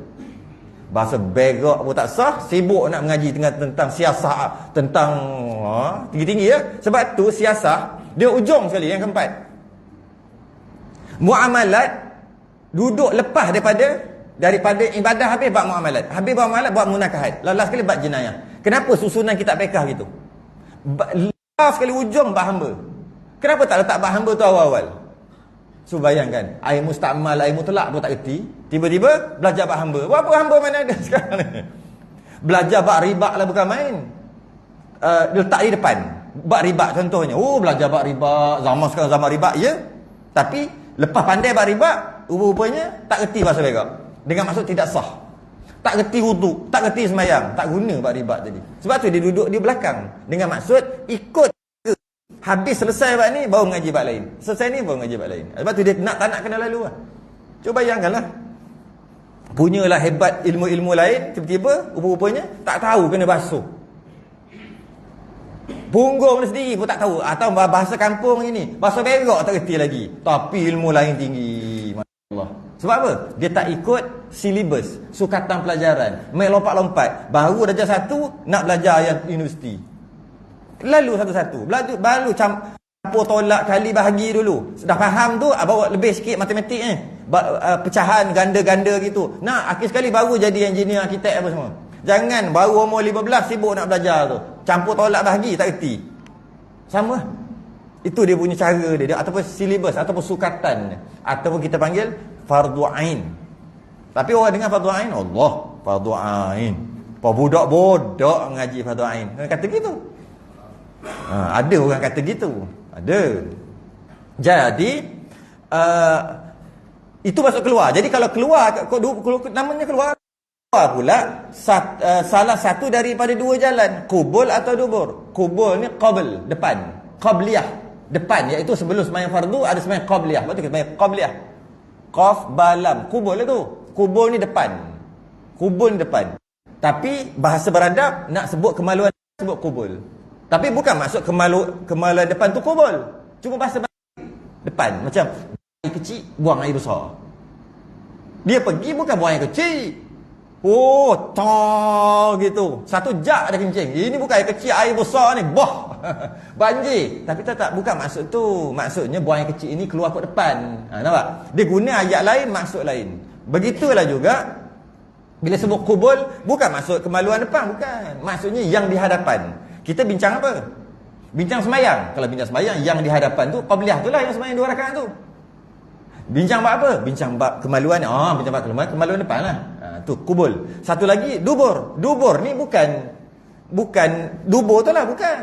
Bahasa berak pun tak sah, sibuk nak mengaji tentang siasah, tentang tinggi-tinggi ya. Sebab tu siasah dia ujung sekali yang keempat. Muamalat duduk lepas daripada ibadah, habis bab muamalat. Habis bab muamalat buat munakahat. Last sekali bab jenayah. Kenapa susunan kitab fiqh gitu? Last sekali ujung bab hamba. Kenapa tak letak bab hamba tu awal-awal? So bayangkan, air mustakmal, air mutlak pun tak erti, tiba-tiba belajar bab hamba. Apa hamba mana ada sekarang ni? Belajar bab riba lah bukan main. Letak di depan bab riba contohnya. Belajar bab riba, zaman sekarang zaman riba ya. Tapi lepas pandai bab riba, rupanya tak erti bahasa berak. Dengan maksud tidak sah. Tak erti wudu, tak erti sembahyang, tak guna bab riba tadi. Sebab tu dia duduk di belakang dengan maksud ikut. Habis selesai bab ni baru mengaji bab lain. Selesai ni baru mengaji bab lain. Sebab tu dia nak tak nak kena lalu lah. Cuba bayangkanlah. Punyalah hebat ilmu-ilmu lain, tiba-tiba rupanya tak tahu kena basuh. Punggung sendiri pun tak tahu. Atau bahasa kampung ini, bahasa berak tak reti lagi. Tapi ilmu lain tinggi. Masya-Allah. Sebab apa? Dia tak ikut silibus, sukatan pelajaran. Main lompat-lompat. Baru darjah 1 nak belajar yang universiti. Lalu satu-satu. Baru campur tolak kali bahagi dulu. Dah faham tu, bawa lebih sikit matematik ni. Pecahan ganda-ganda gitu. Nah, akhir sekali baru jadi engineer, arkitek apa semua. Jangan baru umur 15 sibuk nak belajar tu. Campur tolak bahagi tak erti. Sama. Itu dia punya cara dia ataupun silibus ataupun sukatan ataupun kita panggil fardu ain. Tapi orang dengar fardu ain, Allah, fardu ain. Apa budak-budak ngaji fardu ain. Kata gitu. Ada orang kata gitu. Ada. Jadi itu masuk keluar. Jadi kalau keluar namanya keluar pula salah satu daripada 2 jalan, qubul atau dubur. Qubul ni qabl, depan. Qabliyah, depan, iaitu sebelum sembahyang fardu ada sembahyang qabliyah. Betul ke sembahyang qabliyah? Qaf balam. Qubul itu. Qubul ni depan. Qubul ni depan. Tapi bahasa beradab nak sebut kemaluan sebut qubul. Tapi bukan maksud kemaluan depan tu qubul. Cuma bahasa depan. Macam air kecil buang air besar. Dia pergi bukan buang air kecil. Gitu. Satu jak ada kencing. Ini bukan air kecil, air besar ni. Banjir. Tapi tak, bukan maksud tu. Maksudnya buang air kecil ini keluar ke depan. Nampak? Dia guna ayat lain, maksud lain. Begitulah juga bila sebut qubul, bukan maksud kemaluan depan, bukan. Maksudnya yang di hadapan. Kita bincang apa? Bincang sembahyang. Kalau bincang sembahyang, yang di hadapan tu qabliyah tu lah yang sembahyang 2 rakaat tu. Bincang bab apa? Bincang bab kemaluan. Bincang bab kemaluan depan lah. Tu qubul. Satu lagi dubur. Dubur ni bukan dubur tu lah, bukan.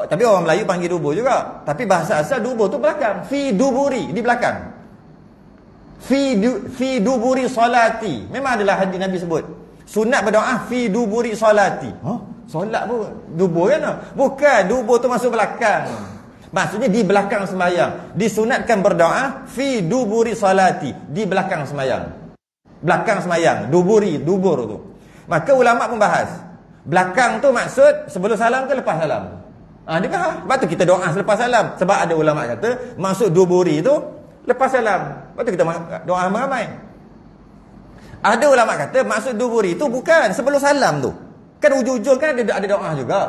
Tapi orang Melayu panggil dubur juga. Tapi bahasa asal dubur tu belakang. Fi duburi, di belakang. Fi duburi salati. Memang adalah hadis Nabi sebut. Sunat berdoa fi duburi salati. Solat pun dubur kan? Bukan, dubur tu masuk belakang. Maksudnya di belakang sembahyang. Disunatkan berdoa fi duburi salati, di belakang sembahyang. Belakang sembahyang, dubur tu. Maka ulama pun bahas. Belakang tu maksud sebelum salam ke lepas salam? Dia faham. Lepas tu kita doa selepas salam. Sebab ada ulama kata maksud duburi tu lepas salam. Lepas tu kita doa ramai-ramai. Ada ulama kata maksud duburi tu bukan sebelum salam tu. Kan ujung-ujung kan ada doa juga.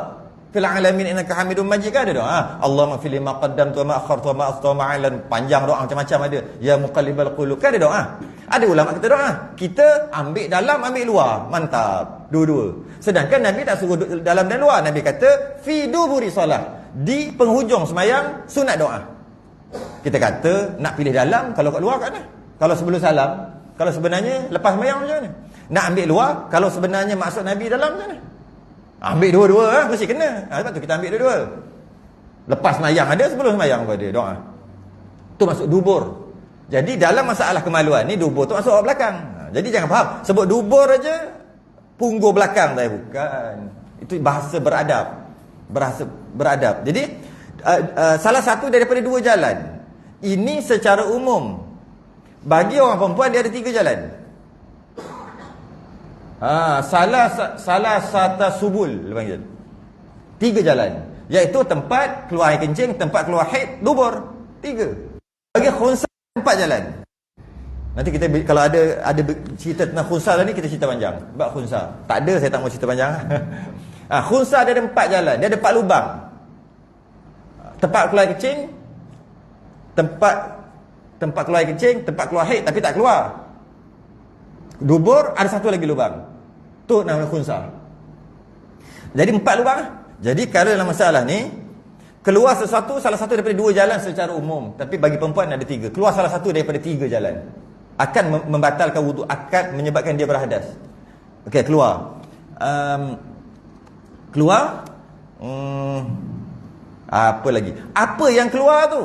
Fil alamin innaka hamidum majid kan ada doa. Allahumma fil ma qaddamtu wa ma akhartu wa ma astu wa ma a'lan. Panjang doa macam-macam ada. Ya muqallibal qulub kan ada doa. Ada ulama kata doa. Kita ambil dalam, ambil luar. Mantap. Dua-dua. Sedangkan Nabi tak suruh dalam dan luar. Nabi kata fi duburi solat. Di penghujung sembahyang sunat doa. Kita kata nak pilih dalam, kalau kat luar kat mana? Kalau sebelum salam, kalau sebenarnya lepas sembahyang macam mana? Nak ambil luar, kalau sebenarnya maksud Nabi dalam macam mana? Ambil dua-dua mesti kena. Sebab tu kita ambil dua-dua. Lepas sembahyang ada, sebelum sembahyang pun ada doa. Tu masuk dubur. Jadi dalam masalah kemaluan ni, dubur tu masuk orang belakang. Jadi jangan faham sebut dubur aja punggur belakang dah, bukan. Itu bahasa beradab. Bahasa beradab. Jadi salah satu daripada dua jalan. Ini secara umum. Bagi orang perempuan dia ada 3 jalan. Salah satu subul dia panggil. 3 jalan, iaitu tempat keluar air kencing, tempat keluar haid, dubur. 3. Bagi khunsa 4 jalan. Nanti kita kalau ada cerita tentang khunsa ni, kita cerita panjang. Bab khunsa. Tak ada, saya tak mau cerita panjang. Khunsa dia ada 4 jalan. Dia ada 4 lubang. Tempat keluar air kencing, tempat keluar air kencing, tempat keluar haid tapi tak keluar. Dubur ada satu lagi lubang. Tu namanya khunsa. Jadi 4 lubang. Jadi kalau dalam masalah ni keluar sesuatu, salah satu daripada 2 jalan secara umum, tapi bagi perempuan ada 3. Keluar salah satu daripada 3 jalan akan membatalkan wudu, akan menyebabkan dia berhadas. Okey, keluar. Apa lagi? Apa yang keluar tu?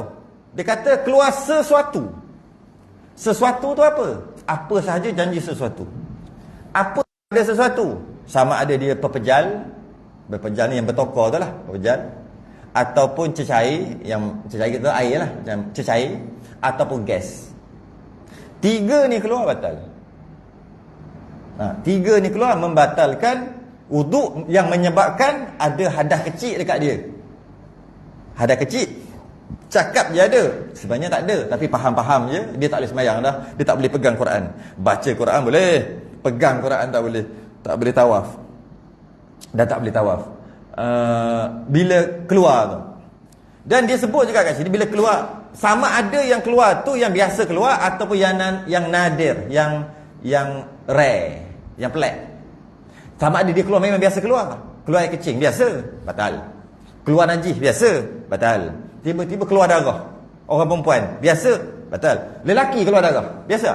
Dia kata keluar sesuatu. Sesuatu tu apa? Apa sahaja janji sesuatu. Apa ada sesuatu? Sama ada dia pepejal. Berpejal ni yang bertokor tu lah, pepejal. Ataupun cecair, yang cecair kita air lah, macam cecair. Ataupun gas. 3 ni keluar batal. 3 ni keluar membatalkan wuduk, yang menyebabkan ada hadas kecil dekat dia. Hadas kecil. Cakap je ada, sebenarnya tak ada, tapi faham-faham je, dia tak boleh sembahyang dah. Dia tak boleh pegang Quran. Baca Quran boleh, pegang Quran tak boleh. Tak boleh tawaf. Dah tak boleh tawaf. Bila keluar tu. Dan dia sebut juga kat sini, bila keluar, sama ada yang keluar tu yang biasa keluar ataupun yang nadir, yang rare, yang pelik. Sama ada dia keluar memang biasa keluar. Keluar air kecing biasa, batal. Keluar najis biasa, batal. Tiba-tiba keluar darah, orang perempuan biasa, batal. Lelaki keluar darah biasa,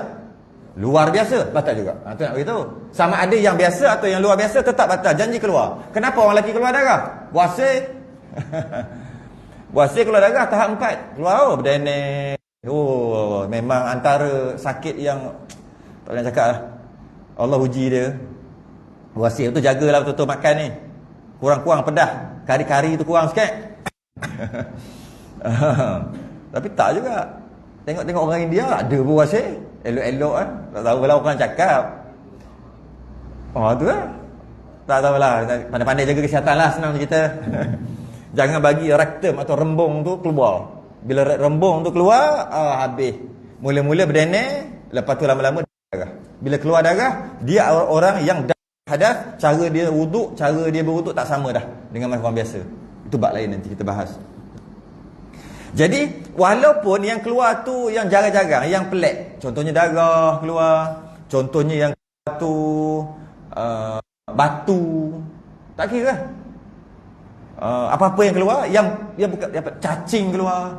luar biasa, batal juga. Tu nak beritahu, sama ada yang biasa atau yang luar biasa, tetap batal, janji keluar. Kenapa orang lelaki keluar darah? Puasa puasa keluar darah tahap 4. Keluar berdenek. Memang antara sakit yang tak boleh cakap lah. Allah uji dia. Puasa tu jagalah betul-betul makan ni. Kurang-kurang pedas, kari-kari tu kurang sikit. Tapi tak juga. Tengok-tengok orang India ada pun puasa, elok-elok kan. Tak tahulah orang cakap. Tu lah. Tak tahulah, pandai-pandai jaga kesihatan lah, senang cerita. Jangan bagi rektum atau rembung tu keluar. Bila rembung tu keluar, habis. Mula-mula berdenek, lepas tu lama-lama darah. Bila keluar darah, dia orang yang hadas, cara dia wuduk, cara dia berwuduk tak sama dah dengan orang biasa. Itu bab lain, nanti kita bahas. Jadi walaupun yang keluar tu yang jarang-jarang, yang pelik, contohnya darah keluar, contohnya yang tu batu, tak kira. Apa-apa yang keluar, yang bukan cacing keluar,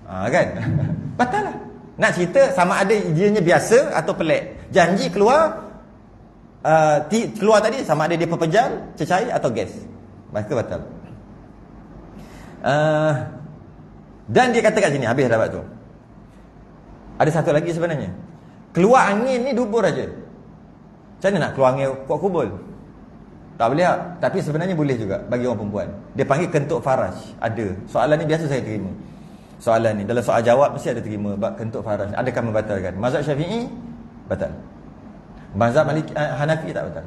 kan? Batal lah. Nak cerita sama ada ianya biasa atau pelik. Janji keluar, keluar tadi sama ada dia pepejal, cecair atau gas, maka batal. Dan dia kata kat sini, habis dah tu. Ada satu lagi sebenarnya. Keluar angin ni dubur aja. Macam mana nak keluar angin kuat kubul? Tak boleh tak? Tapi sebenarnya boleh juga bagi orang perempuan. Dia panggil kentut faraj. Ada. Soalan ni biasa saya terima. Soalan ni dalam soal jawab mesti ada terima bab kentut faraj. Adakah membatalkan? Mazhab Syafi'i batal. Mazhab Maliki Hanafi tak batal.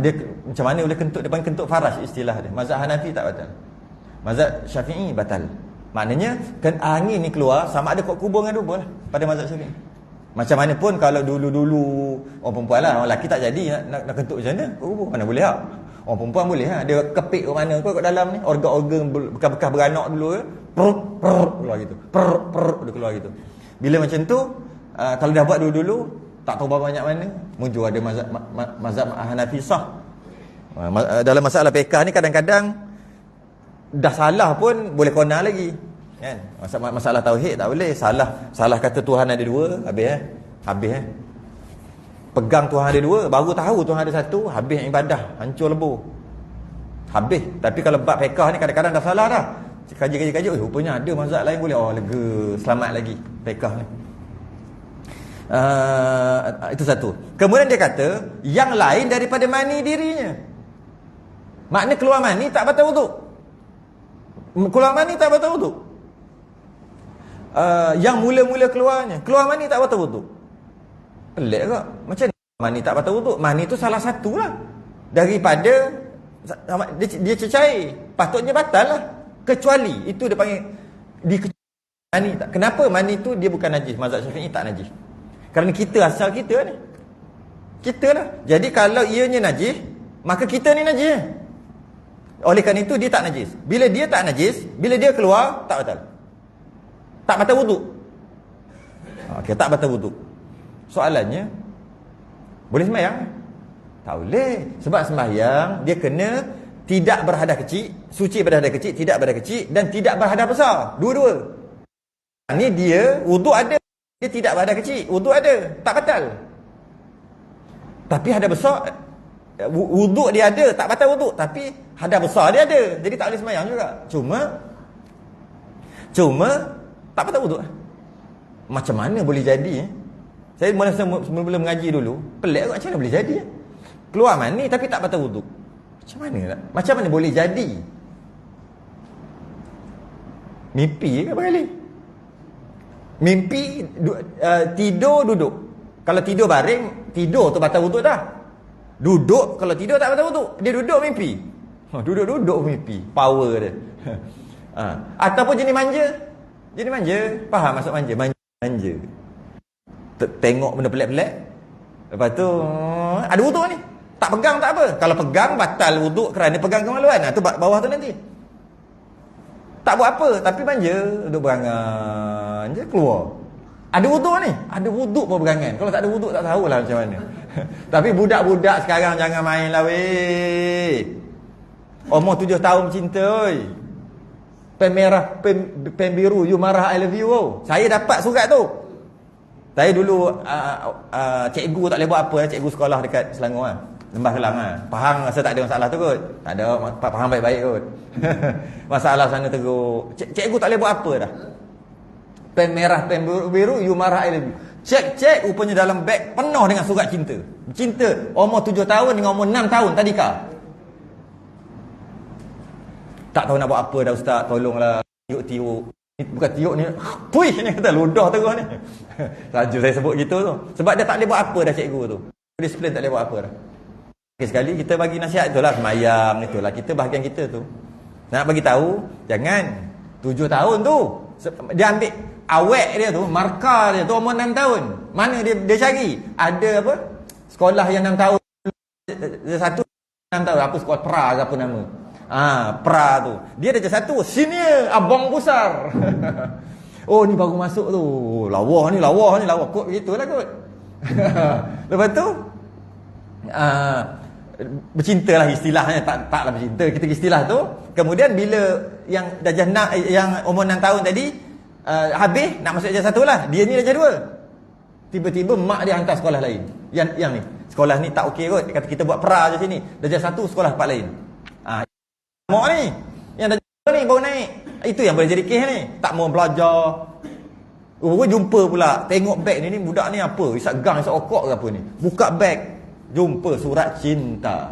Dia macam mana boleh kentut, dia panggil kentut faraj istilah dia. Mazhab Hanafi tak batal. Mazhab Syafi'i batal. Maknanya angin ni keluar sama ada kat kubur dengan dubur lah pada mazhab Syafi'i. Macam mana pun kalau dulu-dulu orang perempuan lah, orang lelaki tak jadi nak kentut macam mana? Kubur mana boleh tak? Orang perempuan boleh lah. Dia kepik kat mana kat dalam ni, organ-organ bekas-bekas beranak dulu keluar gitu. Dia keluar gitu. Bila macam tu kalau dah buat dulu-dulu tak tahu berapa banyak mana, muncul ada mazhab Hanafi sah. Dalam masalah fiqh ni kadang-kadang dah salah pun boleh kona lagi. Kan? Masalah tauhid tak boleh. Salah kata Tuhan ada dua, habis. Pegang Tuhan ada dua, baru tahu Tuhan ada satu, habis ibadah, hancur lebur. Habis. Tapi kalau bab fiqh ni kadang-kadang dah salah dah. Kaji, rupanya ada mazhab lain boleh. Oh lega, selamat lagi fiqh ni. Itu satu. Kemudian dia kata yang lain daripada mani dirinya. Makna keluar mani tak batal wuduk. Keluar mani tak batal wuduk. Yang mula-mula keluar mani tak batal wuduk. Pelik tak? Macam mana mani tak batal wuduk? Mani tu salah satu lah daripada dia cecair, patutnya batal lah. Kecuali itu dia panggil mani tak. Kenapa mani tu dia bukan najis? Mazhab Syafi'i tak najis. Kerana kita asal kita ni, kita lah. Jadi kalau ianya najis, maka kita ni najis. Oleh kerana itu dia tak najis. Bila dia tak najis, bila dia keluar tak batal. Tak batal wuduk. Okey, tak batal wuduk. Soalannya, boleh sembahyang? Tak boleh. Sebab sembahyang dia kena tidak berhadas kecil, suci berhadas kecil, tidak berhadas kecil dan tidak berhadas besar. Dua-dua. Ni dia wuduk ada, dia tidak berhadas kecil, wuduk ada, tak batal. Tapi hadas besar, wuduk dia ada, tak batal wuduk, tapi hadas besar dia ada, jadi tak boleh sembahyang juga. Cuma tak batal wuduk. Macam mana boleh jadi? Saya mula mengaji dulu, pelik kot macam mana boleh jadi. Keluar mani tapi tak batal wuduk. Macam mana tak? Macam mana boleh jadi? Mimpi ke apa kali? Mimpi tidur duduk. Kalau tidur baring, tidur tu batal wuduk dah. Duduk kalau tidur tak batal wuduk. Dia duduk mimpi. Duduk mimpi. Power dia. Ataupun jenis manja. Jenis manja. Faham maksud manja? Manja. Tengok benda pelik-pelik. Lepas tu ada wuduk ni. Tak pegang tak apa. Kalau pegang batal wuduk kerana pegang kemaluan. Tu bawah tu nanti. Tak buat apa, tapi manja, duduk berangan je keluar. Ada wuduk ni, ada wuduk pun berangan. Kalau tak ada wuduk tak tahulah macam mana. Tapi budak-budak sekarang jangan main lah weh. Umur 7 tahun cinta oi. Pen merah, pen biru, you marah I love you. Saya dapat surat tu. Saya dulu cikgu tak boleh buat apa, cikgu sekolah dekat Selangor lah. Lembah Kelang lah. Pahang rasa tak ada masalah tu kot. Tak ada, faham baik-baik kot. Masalah sana teruk. Cikgu tak boleh buat apa dah. Pen merah, pen biru, you marah I love you. Cek rupanya dalam beg penuh dengan surat cinta. Cinta umur 7 tahun dengan umur 6 tahun tadika. Tak tahu nak buat apa dah ustaz, tolonglah. Tiuk-tiuk. Bukan tiuk ni. Puih ni kata ludah terus ni. Saja saya sebut gitu tu. Sebab dia tak boleh buat apa dah cikgu tu. Disiplin tak boleh buat apa dah. Sekali kita bagi nasihat itulah, semayang itulah, kita bahagian kita tu. Nak bagi tahu, jangan 7 tahun tu dia ambil awek dia tu, markah dia tu umur 6 tahun. Mana dia cari? Ada apa? Sekolah yang 6 tahun. Satu 6 tahun apa sekolah pra ke apa nama? Pra tu. Dia ada satu senior abang besar. Oh ni baru masuk tu. Lawah ni. Kot begitulah kot. Lepas tu bercintalah istilahnya, taklah bercinta, kita istilah tu. Kemudian bila yang darjah yang umur 6 tahun tadi habis nak masuk darjah 1 lah, dia ni darjah 2. Tiba-tiba mak dia hantar sekolah lain. Yang ni, sekolah ni tak okey kot. Dia kata kita buat pra je sini. Darjah 1 sekolah tempat lain. Mak ni yang darjah 2 ni baru naik. Itu yang boleh jadi kes ni. Tak mau belajar. Jumpa pula, tengok beg ni budak ni apa? Isap gang, isap okok ke apa ni? Buka beg, jumpa surat cinta.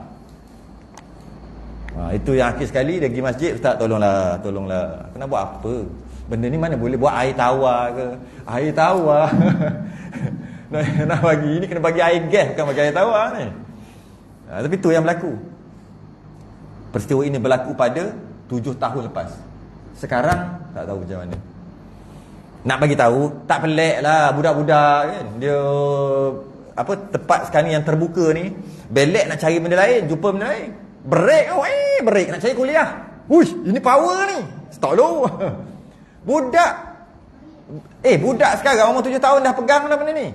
Itu yang akhir sekali dia pergi masjid, ustaz tolonglah. Kena buat apa? Benda ni mana boleh buat air tawar ke? Air tawar. nak bagi ini kena bagi air gas, bukan bagi air tawar ni. Tapi tu yang berlaku. Peristiwa ini berlaku pada 7 tahun lepas. Sekarang tak tahu macam mana. Nak bagi tahu, tak pelik lah budak-budak kan. Dia tempat sekarang yang terbuka ni, belek nak cari benda lain, jumpa benda lain. Break nak cari kuliah. Huish, ini power ni. Stop dulu. Budak sekarang umur 7 tahun dah pegang dah benda ni.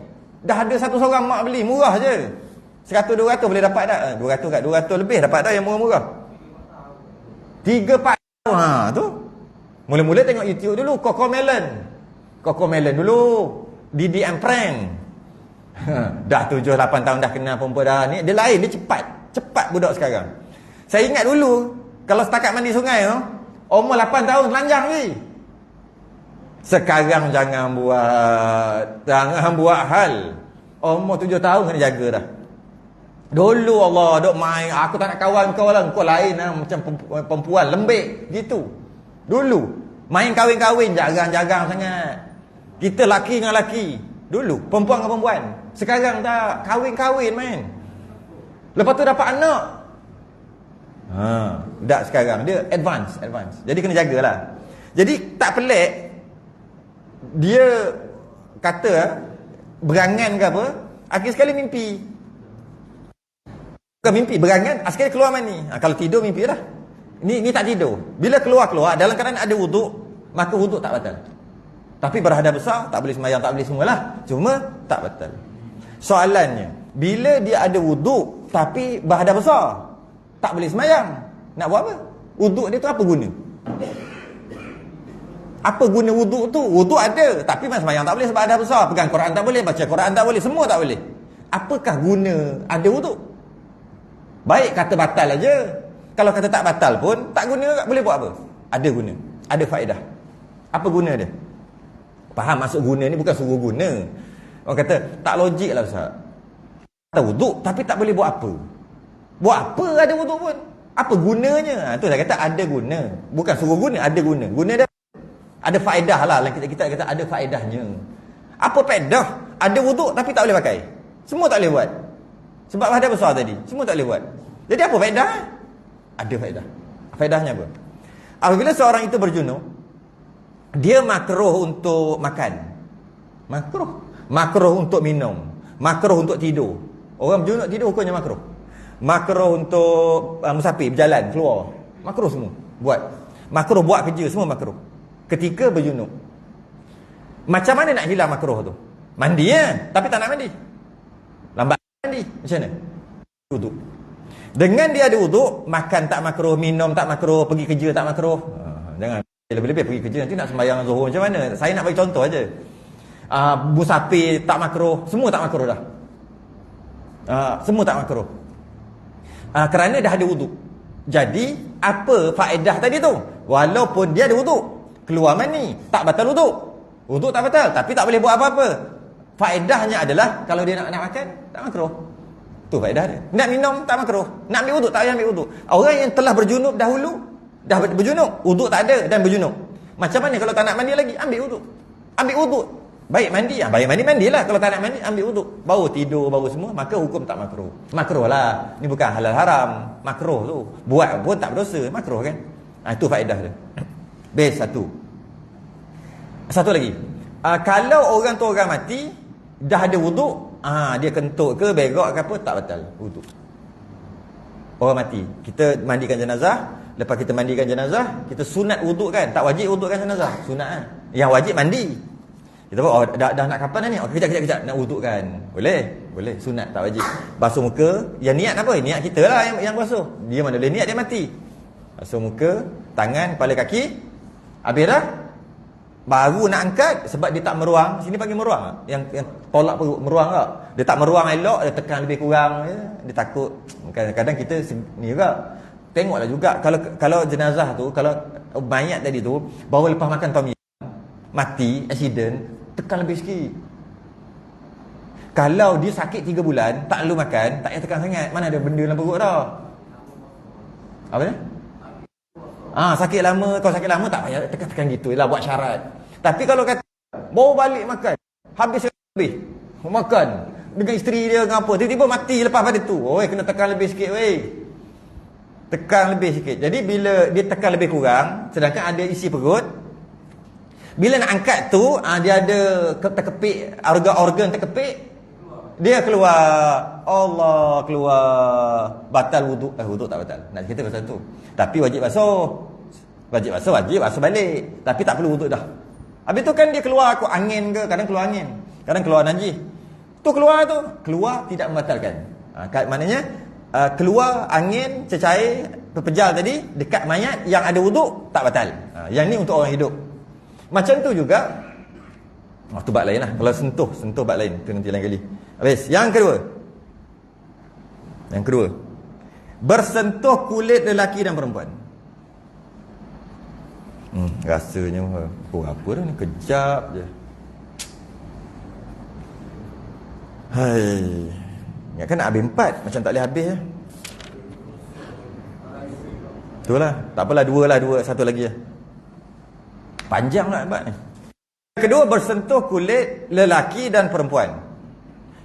Dah ada satu seorang mak beli, murah je. 100-200 boleh dapat tak? 200 lebih dapat tak yang murah-murah? 3-4 tu. Mula-mula tengok YouTube dulu, Cocomelon dulu, Didi and Prank. Dah 7-8 tahun dah kenal perempuan dah ni. Dia lain, dia cepat budak sekarang. Saya ingat dulu, kalau setakat mandi sungai tu, umur 8 tahun telanjang ni. Sekarang jangan buat hal. Umur 7 tahun kena jaga dah. Dulu Allah duk main, aku tak nak kawan kau lah, kau lain lah, macam perempuan lembik gitu. Dulu main kahwin-kahwin jarang-jarang sangat. Kita laki dengan laki. Dulu perempuan dengan perempuan. Sekarang tak, kahwin-kahwin main. Lepas tu dapat anak. Tak sekarang dia advance. Jadi kena jagalah. Jadi tak pelik dia kata berangan ke apa, akhir sekali mimpi. Bukan mimpi, berangan, akhir keluar mani. Kalau tidur mimpi dah. Ni tak tidur. Bila keluar dalam keadaan ada wuduk, maka wuduk tak batal. Tapi berhadas besar, tak boleh sembahyang, tak boleh semualah. Cuma tak batal. Soalannya, bila dia ada wuduk tapi berhadas besar, tak boleh sembahyang, nak buat apa? Wuduk dia tu apa guna? Apa guna wuduk tu? Wuduk ada, tapi sembahyang tak boleh sebab ada besar. Pegang Quran tak boleh, baca Quran tak boleh, semua tak boleh. Apakah guna ada wuduk? Baik kata batal aja. Kalau kata tak batal pun, tak guna, boleh buat apa? Ada guna, ada faedah. Apa guna dia? Faham maksud guna ni bukan suruh guna. Orang kata, tak logik lah Ustaz. Ada wuduk, tapi tak boleh buat apa? Buat apa ada wuduk pun? Apa gunanya? Itu saya kata ada guna. Bukan suruh guna, ada guna. Guna dia ada faedah lah. Kita kata ada faedahnya. Apa faedah? Ada wuduk tapi tak boleh pakai. Semua tak boleh buat. Sebab ada besar tadi. Semua tak boleh buat. Jadi apa faedah? Ada faedah. Faedahnya apa? Apabila seorang itu berjunub, dia makruh untuk makan. Makruh untuk minum. Makruh untuk tidur. Orang berjunub tidur hukumnya makruh. Makruh untuk musafir, berjalan, keluar. Makruh semua. Buat. Makruh buat kerja, semua makruh. Ketika berjunub. Macam mana nak hilang makruh tu? Mandi ya, tapi tak nak mandi. Lambat mandi. Macam mana? Wuduk. Dengan dia ada wuduk, makan tak makruh, minum tak makruh, pergi kerja tak makruh. Jangan lebih-lebih pergi kerja nanti nak sembahyang zuhur macam mana? Saya nak bagi contoh aja. Musafir tak makruh, semua tak makruh dah. Semua tak makruh. Kerana dah ada wuduk. Jadi apa faedah tadi tu? Walaupun dia ada wuduk, keluar mani, tak batal wuduk. Wuduk tak batal, tapi tak boleh buat apa-apa. Faedahnya adalah kalau dia nak makan, tak makruh. Tu faedah dia. Nak minum tak makruh, nak ambil wuduk tak payah ambil wuduk. Orang yang telah berjunub dahulu, dah berjunub, wuduk tak ada dan berjunub. Macam mana kalau tak nak mandi lagi? Ambil wuduk. Ambil wuduk. Baik mandi, baik mandilah. Kalau tak nak mandi, ambil wuduk. Baru tidur, baru semua, maka hukum tak makruh. Makruh lah. Ni bukan halal haram. Makruh tu. Buat pun tak berdosa. Makruh kan? Itu faedah dia. Best satu. Satu lagi. Kalau orang tu orang mati, dah ada wuduk, dia kentut ke, begok ke apa, tak batal wuduk. Orang mati, kita mandikan jenazah. Lepas kita mandikan jenazah, kita sunat wuduk kan. Tak wajib wudukkan jenazah, sunat kan. Yang wajib mandi. Kita buat, dah nak kapan dah ni? Kejap, nak wudukkan. Boleh, sunat, tak wajib. Basuh muka, yang niat apa? Niat kita lah yang basuh. Dia mana boleh niat, dia mati. Basuh muka, tangan, kepala kaki. Habis dah, baru nak angkat sebab dia tak meruang. Sini panggil meruang. Yang tolak perut meruang tak? Dia tak meruang elok, dia tekan lebih kurang. Dia takut. Kadang-kadang kita ni juga. Tengoklah juga kalau jenazah tu, kalau mayat tadi tu baru lepas makan tom yum, mati, accident, tekan lebih sikit. Kalau dia sakit 3 bulan, tak lalu makan, tak payah tekan sangat. Mana ada benda dalam perut dah. Apa ni? Sakit lama, kalau sakit lama tak payah tekan-tekan gitu lah, buat syarat. Tapi kalau kata bawa balik makan, habis makan dengan isteri dia dengan apa, tiba-tiba mati lepas pada tu. Kena tekan lebih sikit tekan lebih sikit. Jadi bila dia tekan lebih kurang, sedangkan ada isi perut, bila nak angkat tu, dia ada terkepit, organ terkepit, dia keluar. Allah, keluar. Batal wuduk. Wuduk tak batal. Nak cerita pasal tu. Tapi wajib basuh. Wajib basuh balik. Tapi tak perlu wuduk dah. Habis tu kan dia keluar angin ke, kadang keluar angin, kadang keluar najis. Keluar tidak membatalkan. Maknanya keluar angin, cecair, pepejal tadi dekat mayat yang ada wuduk tak batal. Yang ni untuk orang hidup. Macam tu juga. Tu bab lain lah. Kalau sentuh bab lain. Tu nanti lain kali. Habis. Yang kedua. Bersentuh kulit lelaki dan perempuan. Rasanya apa dah ni, kejap je. Ingatkan nak habis 4, macam tak boleh habis je. Itulah. Tak apalah, 2 lah, 1 lagi lah. Panjang lah abad ni. Kedua, bersentuh kulit lelaki dan perempuan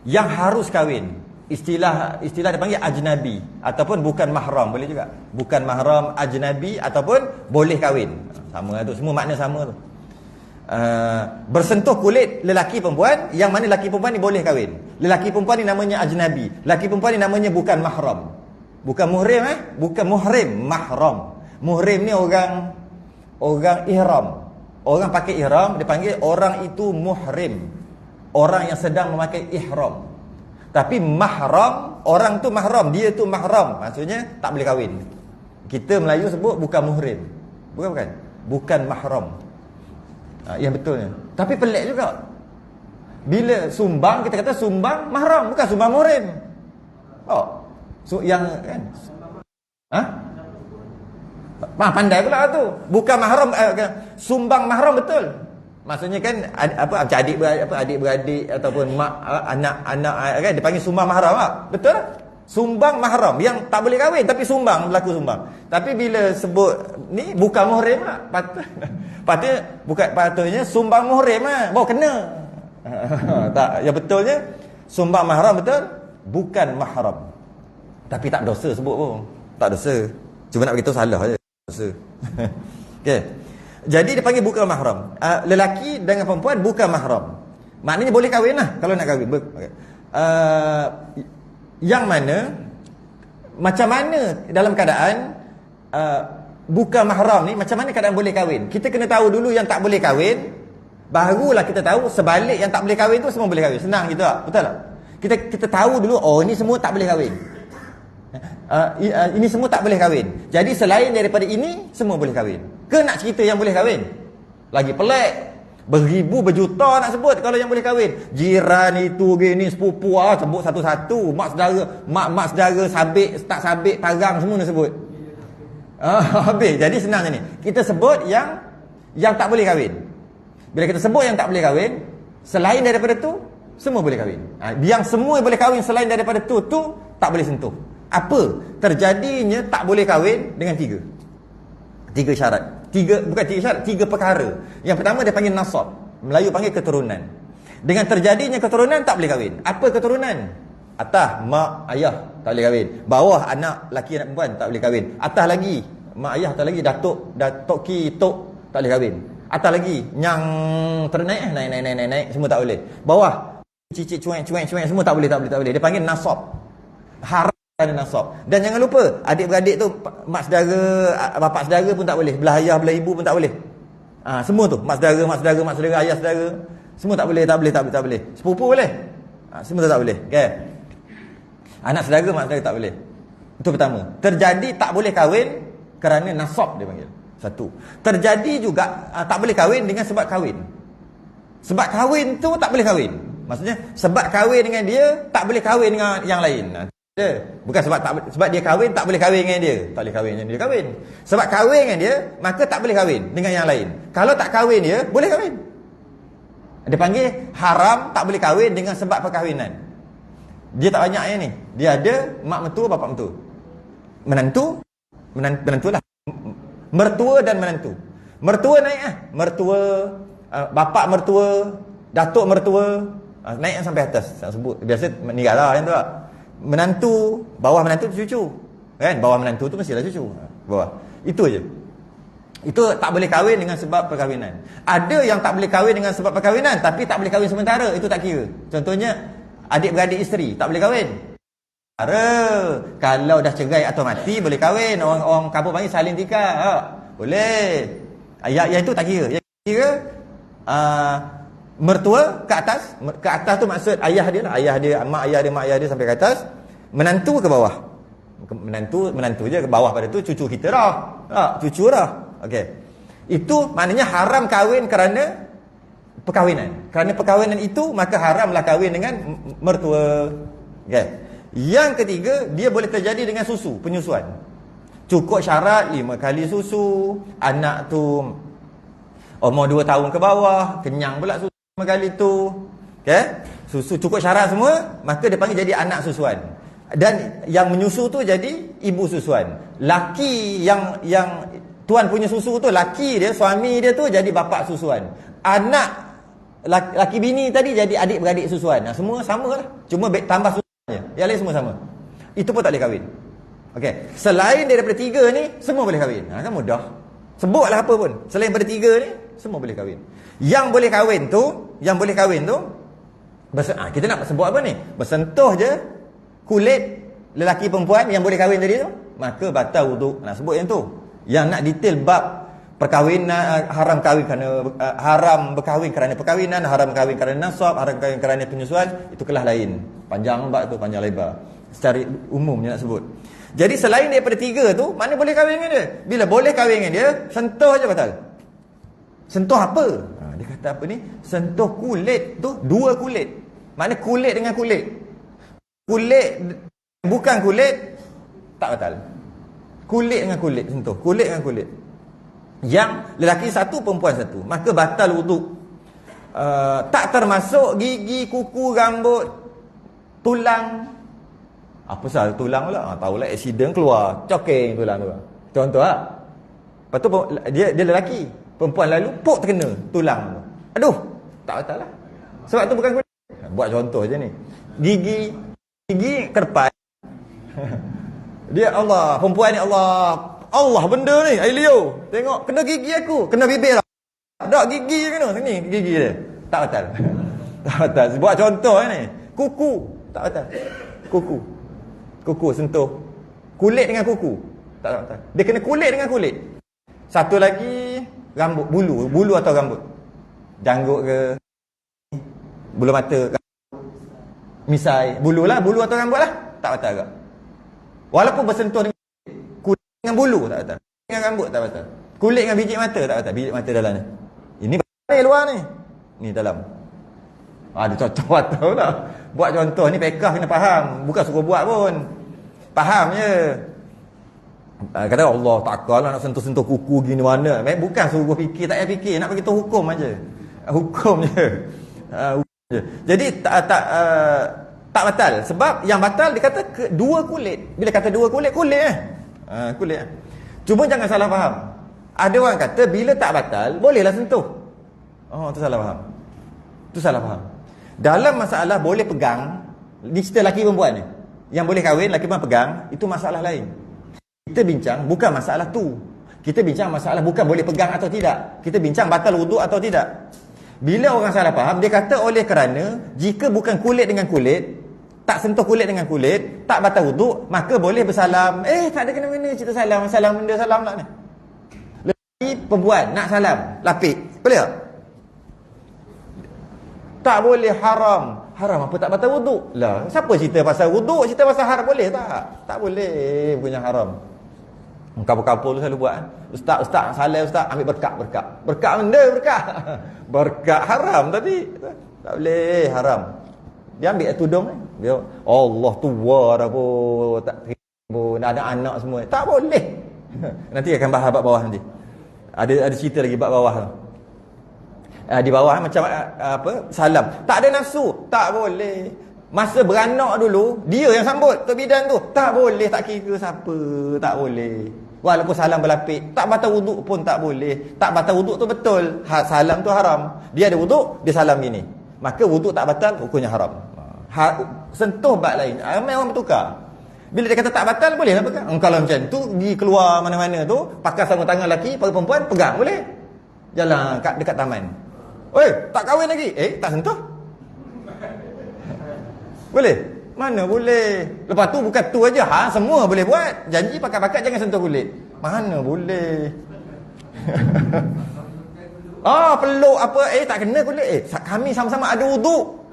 yang harus kahwin. Istilah dia panggil ajnabi ataupun bukan mahram, boleh juga. Bukan mahram, ajnabi ataupun boleh kahwin. Sama tu, semua makna sama tu. Bersentuh kulit lelaki perempuan, yang mana lelaki perempuan ni boleh kahwin. Lelaki perempuan ni namanya ajnabi. Lelaki perempuan ni namanya bukan mahram. Bukan muhrim bukan muhrim, mahram. Muhrim ni orang ihram. Orang pakai ihram, dia panggil orang itu muhrim. Orang yang sedang memakai ihram. Tapi mahram, orang tu mahram, dia tu mahram. Maksudnya tak boleh kahwin. Kita Melayu sebut bukan muhrim. Bukan mahram. Yang betulnya. Tapi pelik juga. Bila sumbang, kita kata sumbang mahram, bukan sumbang muhrim. Yang kan? Pandai pula tu. Bukan mahram, sumbang mahram betul. Maksudnya kan macam adik-beradik ataupun mak anak-anak kan dipanggil sumbang mahram betul tak? Sumbang mahram yang tak boleh kahwin tapi sumbang, berlaku sumbang. Tapi bila sebut ni bukan muhrim lah. Patutnya sumbang muhrim baru kena. Tak, yang betulnya sumbang mahram betul, bukan mahram. Tapi tak dosa sebut pun. Tak dosa. Cuma nak beritahu salah je. Dosa. Okey. Jadi dia panggil bukan mahram. Lelaki dengan perempuan bukan mahram. Maknanya boleh kahwin lah kalau nak kahwin. Yang mana, macam mana dalam keadaan bukan mahram ni, macam mana keadaan boleh kahwin? Kita kena tahu dulu yang tak boleh kahwin, barulah kita tahu sebalik yang tak boleh kahwin tu semua boleh kahwin. Senang gitu tak? Betul tak? Kita tahu dulu, ini semua tak boleh kahwin. Ini semua tak boleh kahwin. Jadi selain daripada ini, semua boleh kahwin. Ke nak cerita yang boleh kahwin? Lagi pelik. Beribu, berjuta nak sebut kalau yang boleh kahwin. Jiran itu, gini, sepupu, sebut satu-satu. Mak saudara, sabik, tak sabik, parang, semua nak sebut. Habis. Jadi senang ni. Kita sebut yang tak boleh kahwin. Bila kita sebut yang tak boleh kahwin, selain daripada tu, semua boleh kahwin. Yang semua boleh kahwin selain daripada tu tak boleh sentuh. Apa? Terjadinya tak boleh kahwin dengan 3 syarat. Bukan 3 syarat, 3 perkara. Yang pertama dia panggil nasab. Melayu panggil keturunan. Dengan terjadinya keturunan tak boleh kahwin. Apa keturunan? Atas mak ayah tak boleh kahwin. Bawah anak laki anak perempuan tak boleh kahwin. Atas lagi mak ayah, atas lagi datuk ki tok tak boleh kahwin. Atas lagi yang naik semua tak boleh. Bawah cicit cuek semua tak boleh. Dia panggil nasab. Haram ada nasab. Dan jangan lupa, adik-beradik tu, mak saudara, bapak saudara pun tak boleh. Belah ayah, belah ibu pun tak boleh. Semua tu, mak saudara, ayah saudara, semua tak boleh. Sepupu boleh. Semua tak boleh. Okay. Anak saudara, mak saudara tak boleh. Itu pertama. Terjadi tak boleh kahwin kerana nasab dia panggil. Satu. Terjadi juga tak boleh kahwin dengan sebab kahwin. Sebab kahwin tu tak boleh kahwin. Maksudnya sebab kahwin dengan dia tak boleh kahwin dengan yang lain. Bukan sebab dia kahwin tak boleh kahwin dengan dia. Tak boleh kahwin dengan dia kahwin. Sebab kahwin dengan dia, maka tak boleh kahwin dengan yang lain. Kalau tak kahwin dia, boleh kahwin. Dia panggil haram tak boleh kahwin dengan sebab perkahwinan. Dia tak banyak yang ni. Dia ada mak mentua, bapak mentua. Menantu lah. Mertua dan menantu. Mertua naik ah. Mertua, bapak mertua, datuk mertua, naik sampai atas. Tak sebut. Biasa meninggal lah yang tu lah. Menantu, bawah menantu tu cucu. Kan? Bawah menantu tu mestilah cucu. Bawah. Itu je. Itu tak boleh kahwin dengan sebab perkahwinan. Ada yang tak boleh kahwin dengan sebab perkahwinan, tapi tak boleh kahwin sementara. Itu tak kira. Contohnya, adik-beradik isteri, tak boleh kahwin. Kalau dah cerai atau mati, boleh kahwin. Orang kampung panggil salin tikar. Boleh. Yang itu tak kira. Yang kira mertua ke atas. Ke atas tu maksud ayah dia lah. Ayah dia, mak ayah dia sampai ke atas. Menantu ke bawah. Menantu je ke bawah pada tu cucu kita dah. Cucu dah. Okey. Itu maknanya haram kahwin kerana perkahwinan. Kerana perkahwinan itu maka haramlah kahwin dengan mertua. Okey. Yang ketiga, dia boleh terjadi dengan susu, penyusuan. Cukup syarat 5 kali susu. Anak tu umur 2 tahun ke bawah, kenyang pula susu 5 kali tu. Okay? Susu cukup syarat semua, maka dia panggil jadi anak susuan. Dan yang menyusu tu jadi ibu susuan. Laki yang tuan punya susu tu, laki dia, suami dia tu jadi bapa susuan. Anak laki bini tadi jadi adik-beradik susuan. Semua sama lah. Cuma tambah susuan je. Yang lain semua sama. Itu pun tak boleh kahwin. Okey. Selain daripada 3 ni, semua boleh kahwin. Kan mudah. Sebutlah apa pun. Selain daripada 3 ni, semua boleh kahwin. Yang boleh kahwin tu, kita nak sebut apa ni? Bersentuh je kulit lelaki perempuan yang boleh kahwin tadi tu, maka batal wuduk. Nak sebut yang tu. Yang nak detail bab perkahwinan, haram berkahwin kerana perkahwinan, haram berkahwin kerana nasab, haram berkahwin kerana penyusuan, itu kelas lain. Panjang bab tu, panjang lebar. Secara umumnya nak sebut. Jadi selain daripada 3 tu, mana boleh kahwin dengan dia? Bila boleh kahwin dengan dia, sentuh je batal. Sentuh apa? Dia kata apa ni? Sentuh kulit tu, 2 kulit. Mana kulit dengan kulit? Kulit bukan kulit, tak batal. Kulit dengan kulit sentuh. Kulit dengan kulit. Yang lelaki satu, perempuan satu, maka batal wuduk. Tak termasuk gigi, kuku, rambut, tulang. Apa salah tulang pula? Tahulah accident keluar, coking tulang tu. Contoh lah. Lepas tu dia lelaki, perempuan lalu pok terkena tulang tu. Aduh, tak batal lah. Sebab tu bukan kulit. Buat contoh je ni. Gigi kerpas. Dia Allah, perempuan ni Allah benda ni, Leo. Tengok, kena gigi aku, kena bibir lah. Tak gigi kena, sini gigi dia. Tak batal. Tak batal. Buat contoh ni. Kuku, tak batal. Kuku sentuh. Kulit dengan kuku, tak batal. Dia kena kulit dengan kulit. Satu lagi, rambut, bulu atau rambut. Janggut ke, bulu mata, misai, bulu atau rambut lah. Tak batal ke? Walaupun bersentuh dengan kulit dengan bulu, tak batal. Dengan rambut, tak batal. Kulit dengan biji mata, tak batal. Biji mata dalam ni. Ini luar ni. Ni dalam. Ada cocok atau lah. Buat contoh ni, pekah kena faham. Bukan suruh buat pun. Faham je. Kata Allah, takkanlah nak sentuh-sentuh kuku gini mana. Bukan suruh fikir, tak payah fikir. Nak bagi tahu hukum aja. Hukum je. Jadi tak batal. Sebab yang batal dia kata 2 kulit. Bila kata 2 kulit, kulit kulit. Cuma jangan salah faham. Ada orang kata bila tak batal, bolehlah sentuh. Tu salah faham. Tu salah faham. Dalam masalah boleh pegang, ni cerita lelaki perempuan ni. Yang boleh kahwin, lelaki perempuan pegang, itu masalah lain. Kita bincang bukan masalah tu. Kita bincang masalah bukan boleh pegang atau tidak. Kita bincang batal wuduk atau tidak. Bila orang salah faham, dia kata oleh kerana jika bukan kulit dengan kulit, tak sentuh kulit dengan kulit, tak batal wuduk, maka boleh bersalam. Tak ada kena-mena cerita salam. Salam benda salam lah ni. Lelaki perempuan nak salam, lapik. Boleh tak? Tak boleh, haram. Haram apa tak batal wuduk? Lah, siapa cerita pasal wuduk? Cerita pasal haram boleh tak? Tak boleh, punya haram. Kapur-kapur tu selalu buat. Ustaz, salam ustaz, ambil berkat. Berkat benda, berkat. Berkat haram tapi tak boleh, haram. Dia ambil tudung ni. Dia Allah tua dah pun, tak terima, ada anak semua. Tak boleh. Nanti akan bahas bab bawah nanti. Ada cerita lagi bab bawah tu. Di bawah macam apa? Salam. Tak ada nafsu, tak boleh. Masa beranak dulu, dia yang sambut tok bidan tu. Tak boleh, tak kira siapa, tak boleh. Walaupun salam berlapik, tak batal wuduk pun tak boleh. Tak batal wuduk tu betul. Salam tu haram. Dia ada wuduk, dia salam gini. Maka wuduk tak batal, hukumnya haram. Sentuh bab lain. Ramai orang bertukar. Bila dia kata tak batal, boleh lah pegang. Kalau macam tu, pergi keluar mana-mana tu, pakai sarung tangan lelaki, pakai perempuan, pegang, boleh. Jalan dekat taman. Oi, tak kahwin lagi. Tak sentuh. Boleh? Mana boleh. Lepas tu bukan tu aja, semua boleh buat. Janji pakat-pakat jangan sentuh kulit. Mana boleh. Peluk apa, tak kena kulit. Kami sama-sama ada wuduk.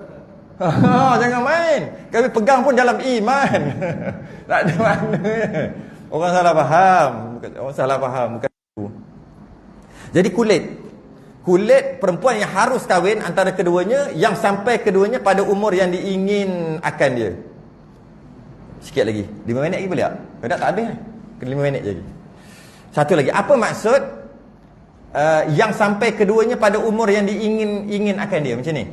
Jangan main. Kami pegang pun dalam iman. Tak ada mana. Orang salah faham. Orang salah faham bukan itu. Jadi kulit perempuan yang harus kahwin antara keduanya, yang sampai keduanya pada umur yang diingin akan dia. Sikit lagi. 5 minit lagi boleh tak? Kalau tak habis. 5 minit lagi. Satu lagi. Apa maksud yang sampai keduanya pada umur yang diingin akan dia? Macam ni.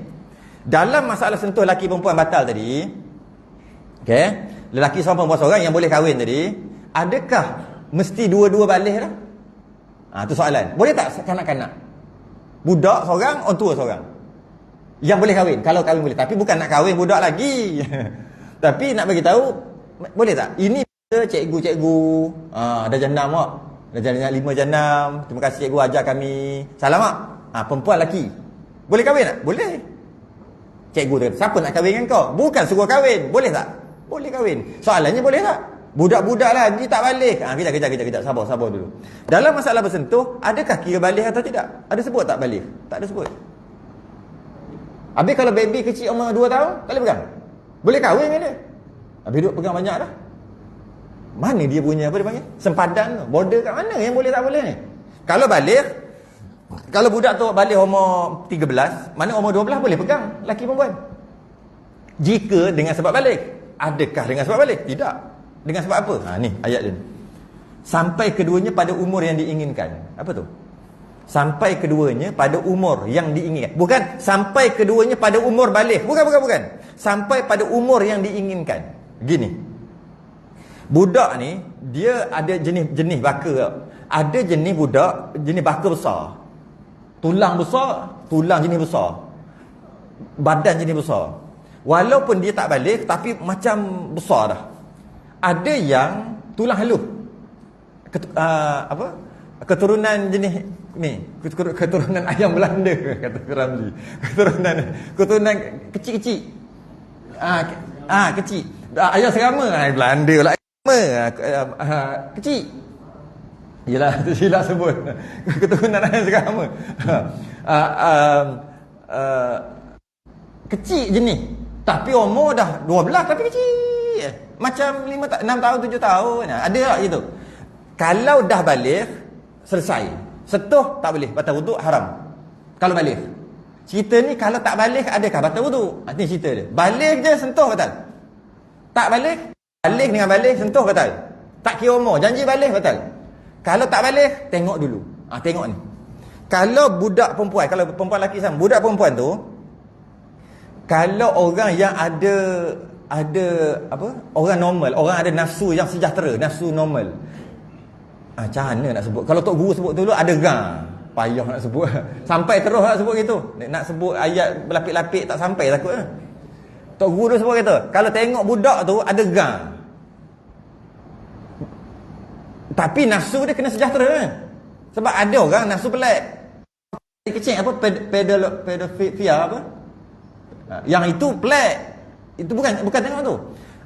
Dalam masalah sentuh lelaki perempuan batal tadi, okey, lelaki seorang perempuan seorang yang boleh kahwin tadi, adakah mesti dua-dua balik dah? Tu soalan. Boleh tak kanak-kanak? Budak seorang, orang tua seorang yang boleh kahwin. Kalau kahwin boleh, tapi bukan nak kahwin budak lagi. Tapi nak bagi tahu, boleh tak? Ini cikgu-cikgu dah jandam tak? Dah jandam 5 jandam. Terima kasih cikgu ajar kami. Salam tak? Perempuan lelaki boleh kahwin tak? Boleh. Cikgu tu kata, siapa nak kahwin dengan kau? Bukan suruh kahwin. Boleh tak? Boleh kahwin. Soalannya boleh tak? Budak-budak lah, dia tak balik. Kejap. Sabar dulu. Dalam masalah bersentuh, adakah kira balik atau tidak? Ada sebut tak balik? Tak ada sebut. Habis kalau baby kecil umur 2 tahun, tak boleh pegang? Boleh kahwin dengan dia? Habis duduk pegang banyak dah. Mana dia punya, apa dia panggil? Sempadan tu. Border kat mana yang boleh tak boleh ni? Kalau balik, kalau budak tu balik umur 13, mana umur 12 boleh pegang lelaki perempuan. Jika dengan sebab balik. Adakah dengan sebab balik? Tidak. Dengan sebab apa? Ni ayat dia. Sampai keduanya pada umur yang diinginkan. Apa tu? Sampai keduanya pada umur yang diinginkan. Bukan sampai keduanya pada umur balik. Bukan. Sampai pada umur yang diinginkan. Gini. Budak ni dia ada jenis baka. Ada jenis budak jenis baka besar. Tulang besar, tulang jenis besar. Badan jenis besar. Walaupun dia tak balik, tapi macam besar dah. Ada yang tulang halus. Keturunan jenis ni, keturunan ayam Belanda kata Ramli. Keturunan kecil-kecil. Kecil. Ayam serama Belanda lah. Kecil. Yelah, silap sebut. Keturunan ayam serama. Kecil jenis. Tapi umur dah 12 tapi kecil. Macam 6 tahun, 7 tahun. Ada tak gitu? Kalau dah balik, selesai. Sentuh tak boleh, batal wuduk, haram. Kalau balik. Cerita ni kalau tak balik, adakah batal wuduk? Ini cerita dia. Balik je, sentuh batal. Tak balik, balik dengan balik, sentuh batal. Tak kira umur, janji balik, batal. Kalau tak balik, tengok dulu. Tengok ni. Kalau budak perempuan, kalau perempuan lelaki sama, budak perempuan tu, kalau orang yang ada apa? Orang normal, orang ada nafsu yang sejahtera, nafsu normal. Macam mana nak sebut? Kalau Tok Guru sebut dulu ada gang. Payah nak sebut. Sampai terus nak sebut gitu. Nak sebut ayat berlapik-lapik tak sampai takut. Tok Guru tu sebut gitu. Kalau tengok budak tu ada gang. Tapi nafsu dia kena sejahtera. Sebab ada orang nafsu pelik. Kecil apa? Pedofia apa? Yang itu pelik. Itu bukan tengok tu.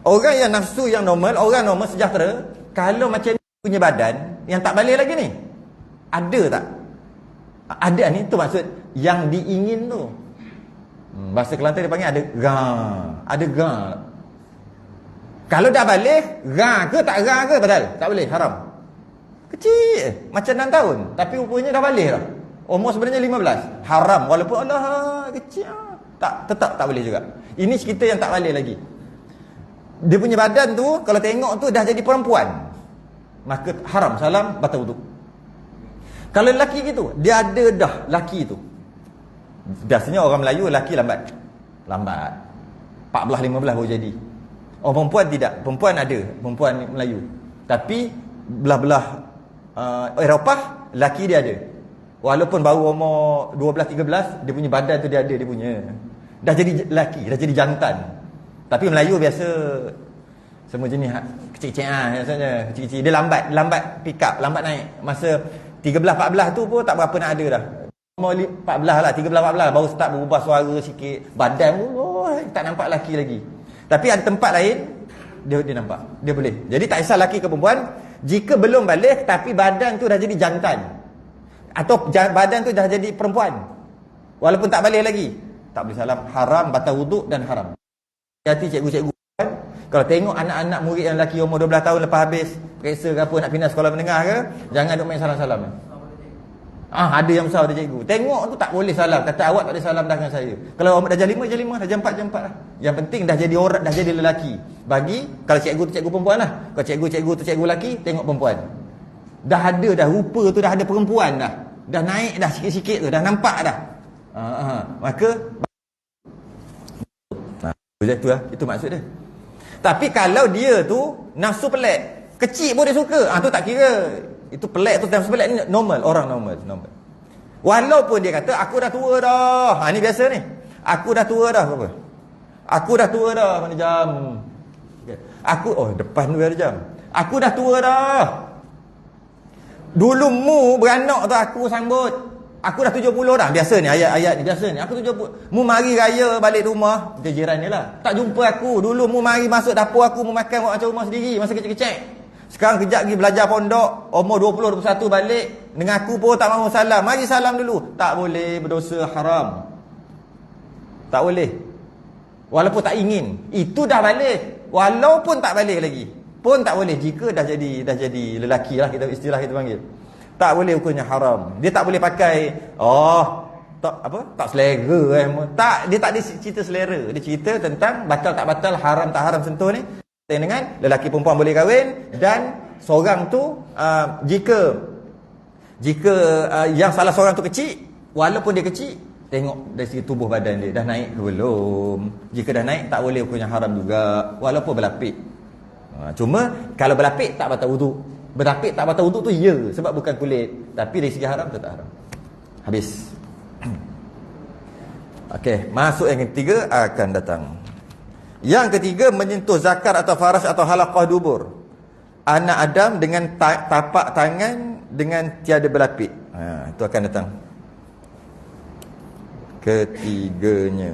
Orang yang nafsu yang normal, orang normal sejahtera, kalau macam ni punya badan yang tak balik lagi ni. Ada tak? Ada ni tu maksud yang diingin tu. Bahasa Kelantan dia panggil ada gang. Ada gang. Kalau dah balik, gang ke tak gang ke padahal tak boleh, haram. Kecil, macam 6 tahun, tapi rupanya dah balik dah. Umur sebenarnya 15, haram walaupun Allah kecil. Tetap tak boleh juga. Ini cerita yang tak balik lagi. Dia punya badan tu kalau tengok tu dah jadi perempuan, maka haram, salam, batal wuduk. Kalau lelaki gitu, dia ada dah lelaki tu. Biasanya orang Melayu lelaki lambat 14-15 baru jadi. Orang perempuan tidak. Perempuan ada, perempuan Melayu. Tapi belah-belah Eropah, laki dia ada. Walaupun baru umur 12-13, dia punya badan tu dia ada, dia punya. Dah jadi laki, dah jadi jantan. Tapi Melayu biasa semua jenis kecil-kecil biasanya, kecil-kecil. Dia lambat pick up, lambat naik. Masa 13-14 tu pun tak berapa nak ada dah. Umur 14 lah, 13-14 baru start berubah suara sikit. Badan pun tak nampak laki lagi. Tapi ada tempat lain dia nampak, dia boleh. Jadi tak kisah laki ke perempuan, jika belum balik tapi badan tu dah jadi jantan atau badan tu dah jadi perempuan, walaupun tak balik lagi, tak boleh salam. Haram, batal wuduk dan haram. Hati cikgu-cikgu kan, kalau tengok anak-anak murid yang lelaki umur 12 tahun lepas habis periksa ke apa nak pindah sekolah menengah ke, jangan duk main salam-salam. Ada yang besar dia cikgu. Tengok tu tak boleh salam. Kata awak tak boleh salam dah dengan saya. Kalau awak dah jadi 5, jadi 5. Dah jadi 4, jadi 4 lah. Yang penting dah jadi orang, dah jadi lelaki. Bagi, kalau cikgu tu cikgu perempuan lah. Kalau cikgu tu cikgu lelaki, tengok perempuan. Dah ada dah, rupa tu dah ada perempuan dah. Dah naik dah sikit-sikit tu. Dah nampak dah. Maka, itu lah. Itu maksud dia. Tapi kalau dia tu nafsu pelik, kecil pun dia suka, tu tak kira. Itu pelik tu, nafsu pelik ni normal, orang normal. Walaupun dia kata aku dah tua dah. Ni biasa ni. Aku dah tua dah apa? Aku dah tua dah, mana jam? Aku depan tu ada jam. Aku dah tua dah. Dulu mu beranak tu aku sambut. Aku dah 70 dah. Biasa ni ayat-ayat ni biasa ni. Aku 70. Mu mari raya balik rumah, dia jiran ni lah. Tak jumpa aku. Dulu mu mari masuk dapur aku, mu makan buat macam rumah sendiri masa kecil-kecil. Sekarang kejap lagi belajar pondok, umur 20-21 balik, dengan aku pun tak mahu salam. Mari salam dulu. Tak boleh, berdosa, haram. Tak boleh. Walaupun tak ingin. Itu dah balik. Walaupun tak balik lagi, pun tak boleh. Jika dah jadi lelaki lah, kita istilah kita panggil. Tak boleh, hukumnya haram. Dia tak boleh pakai tak selera tak, dia tak ada cerita selera. Dia cerita tentang batal tak batal, haram tak haram sentuh ni. Dengan lelaki perempuan boleh kahwin, dan seorang tu jika yang salah seorang tu kecil, walaupun dia kecil, tengok dari segi tubuh badan dia dah naik ke belum. Jika dah naik, tak boleh, hukumnya haram juga walaupun berlapik. Cuma kalau berlapik tak batal wuduk. Berlapik tak batal wuduk tu ya, sebab bukan kulit. Tapi dari segi haram tetap haram. Habis. Okey, masuk yang ketiga akan datang. Yang ketiga, menyentuh zakar atau faras atau halaqah dubur anak Adam dengan tapak tangan dengan tiada berlapik. Itu akan datang. Ketiganya,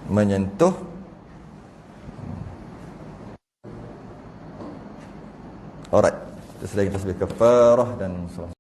menyentuh alright. Terus lagi tasbih kafarah dan salam.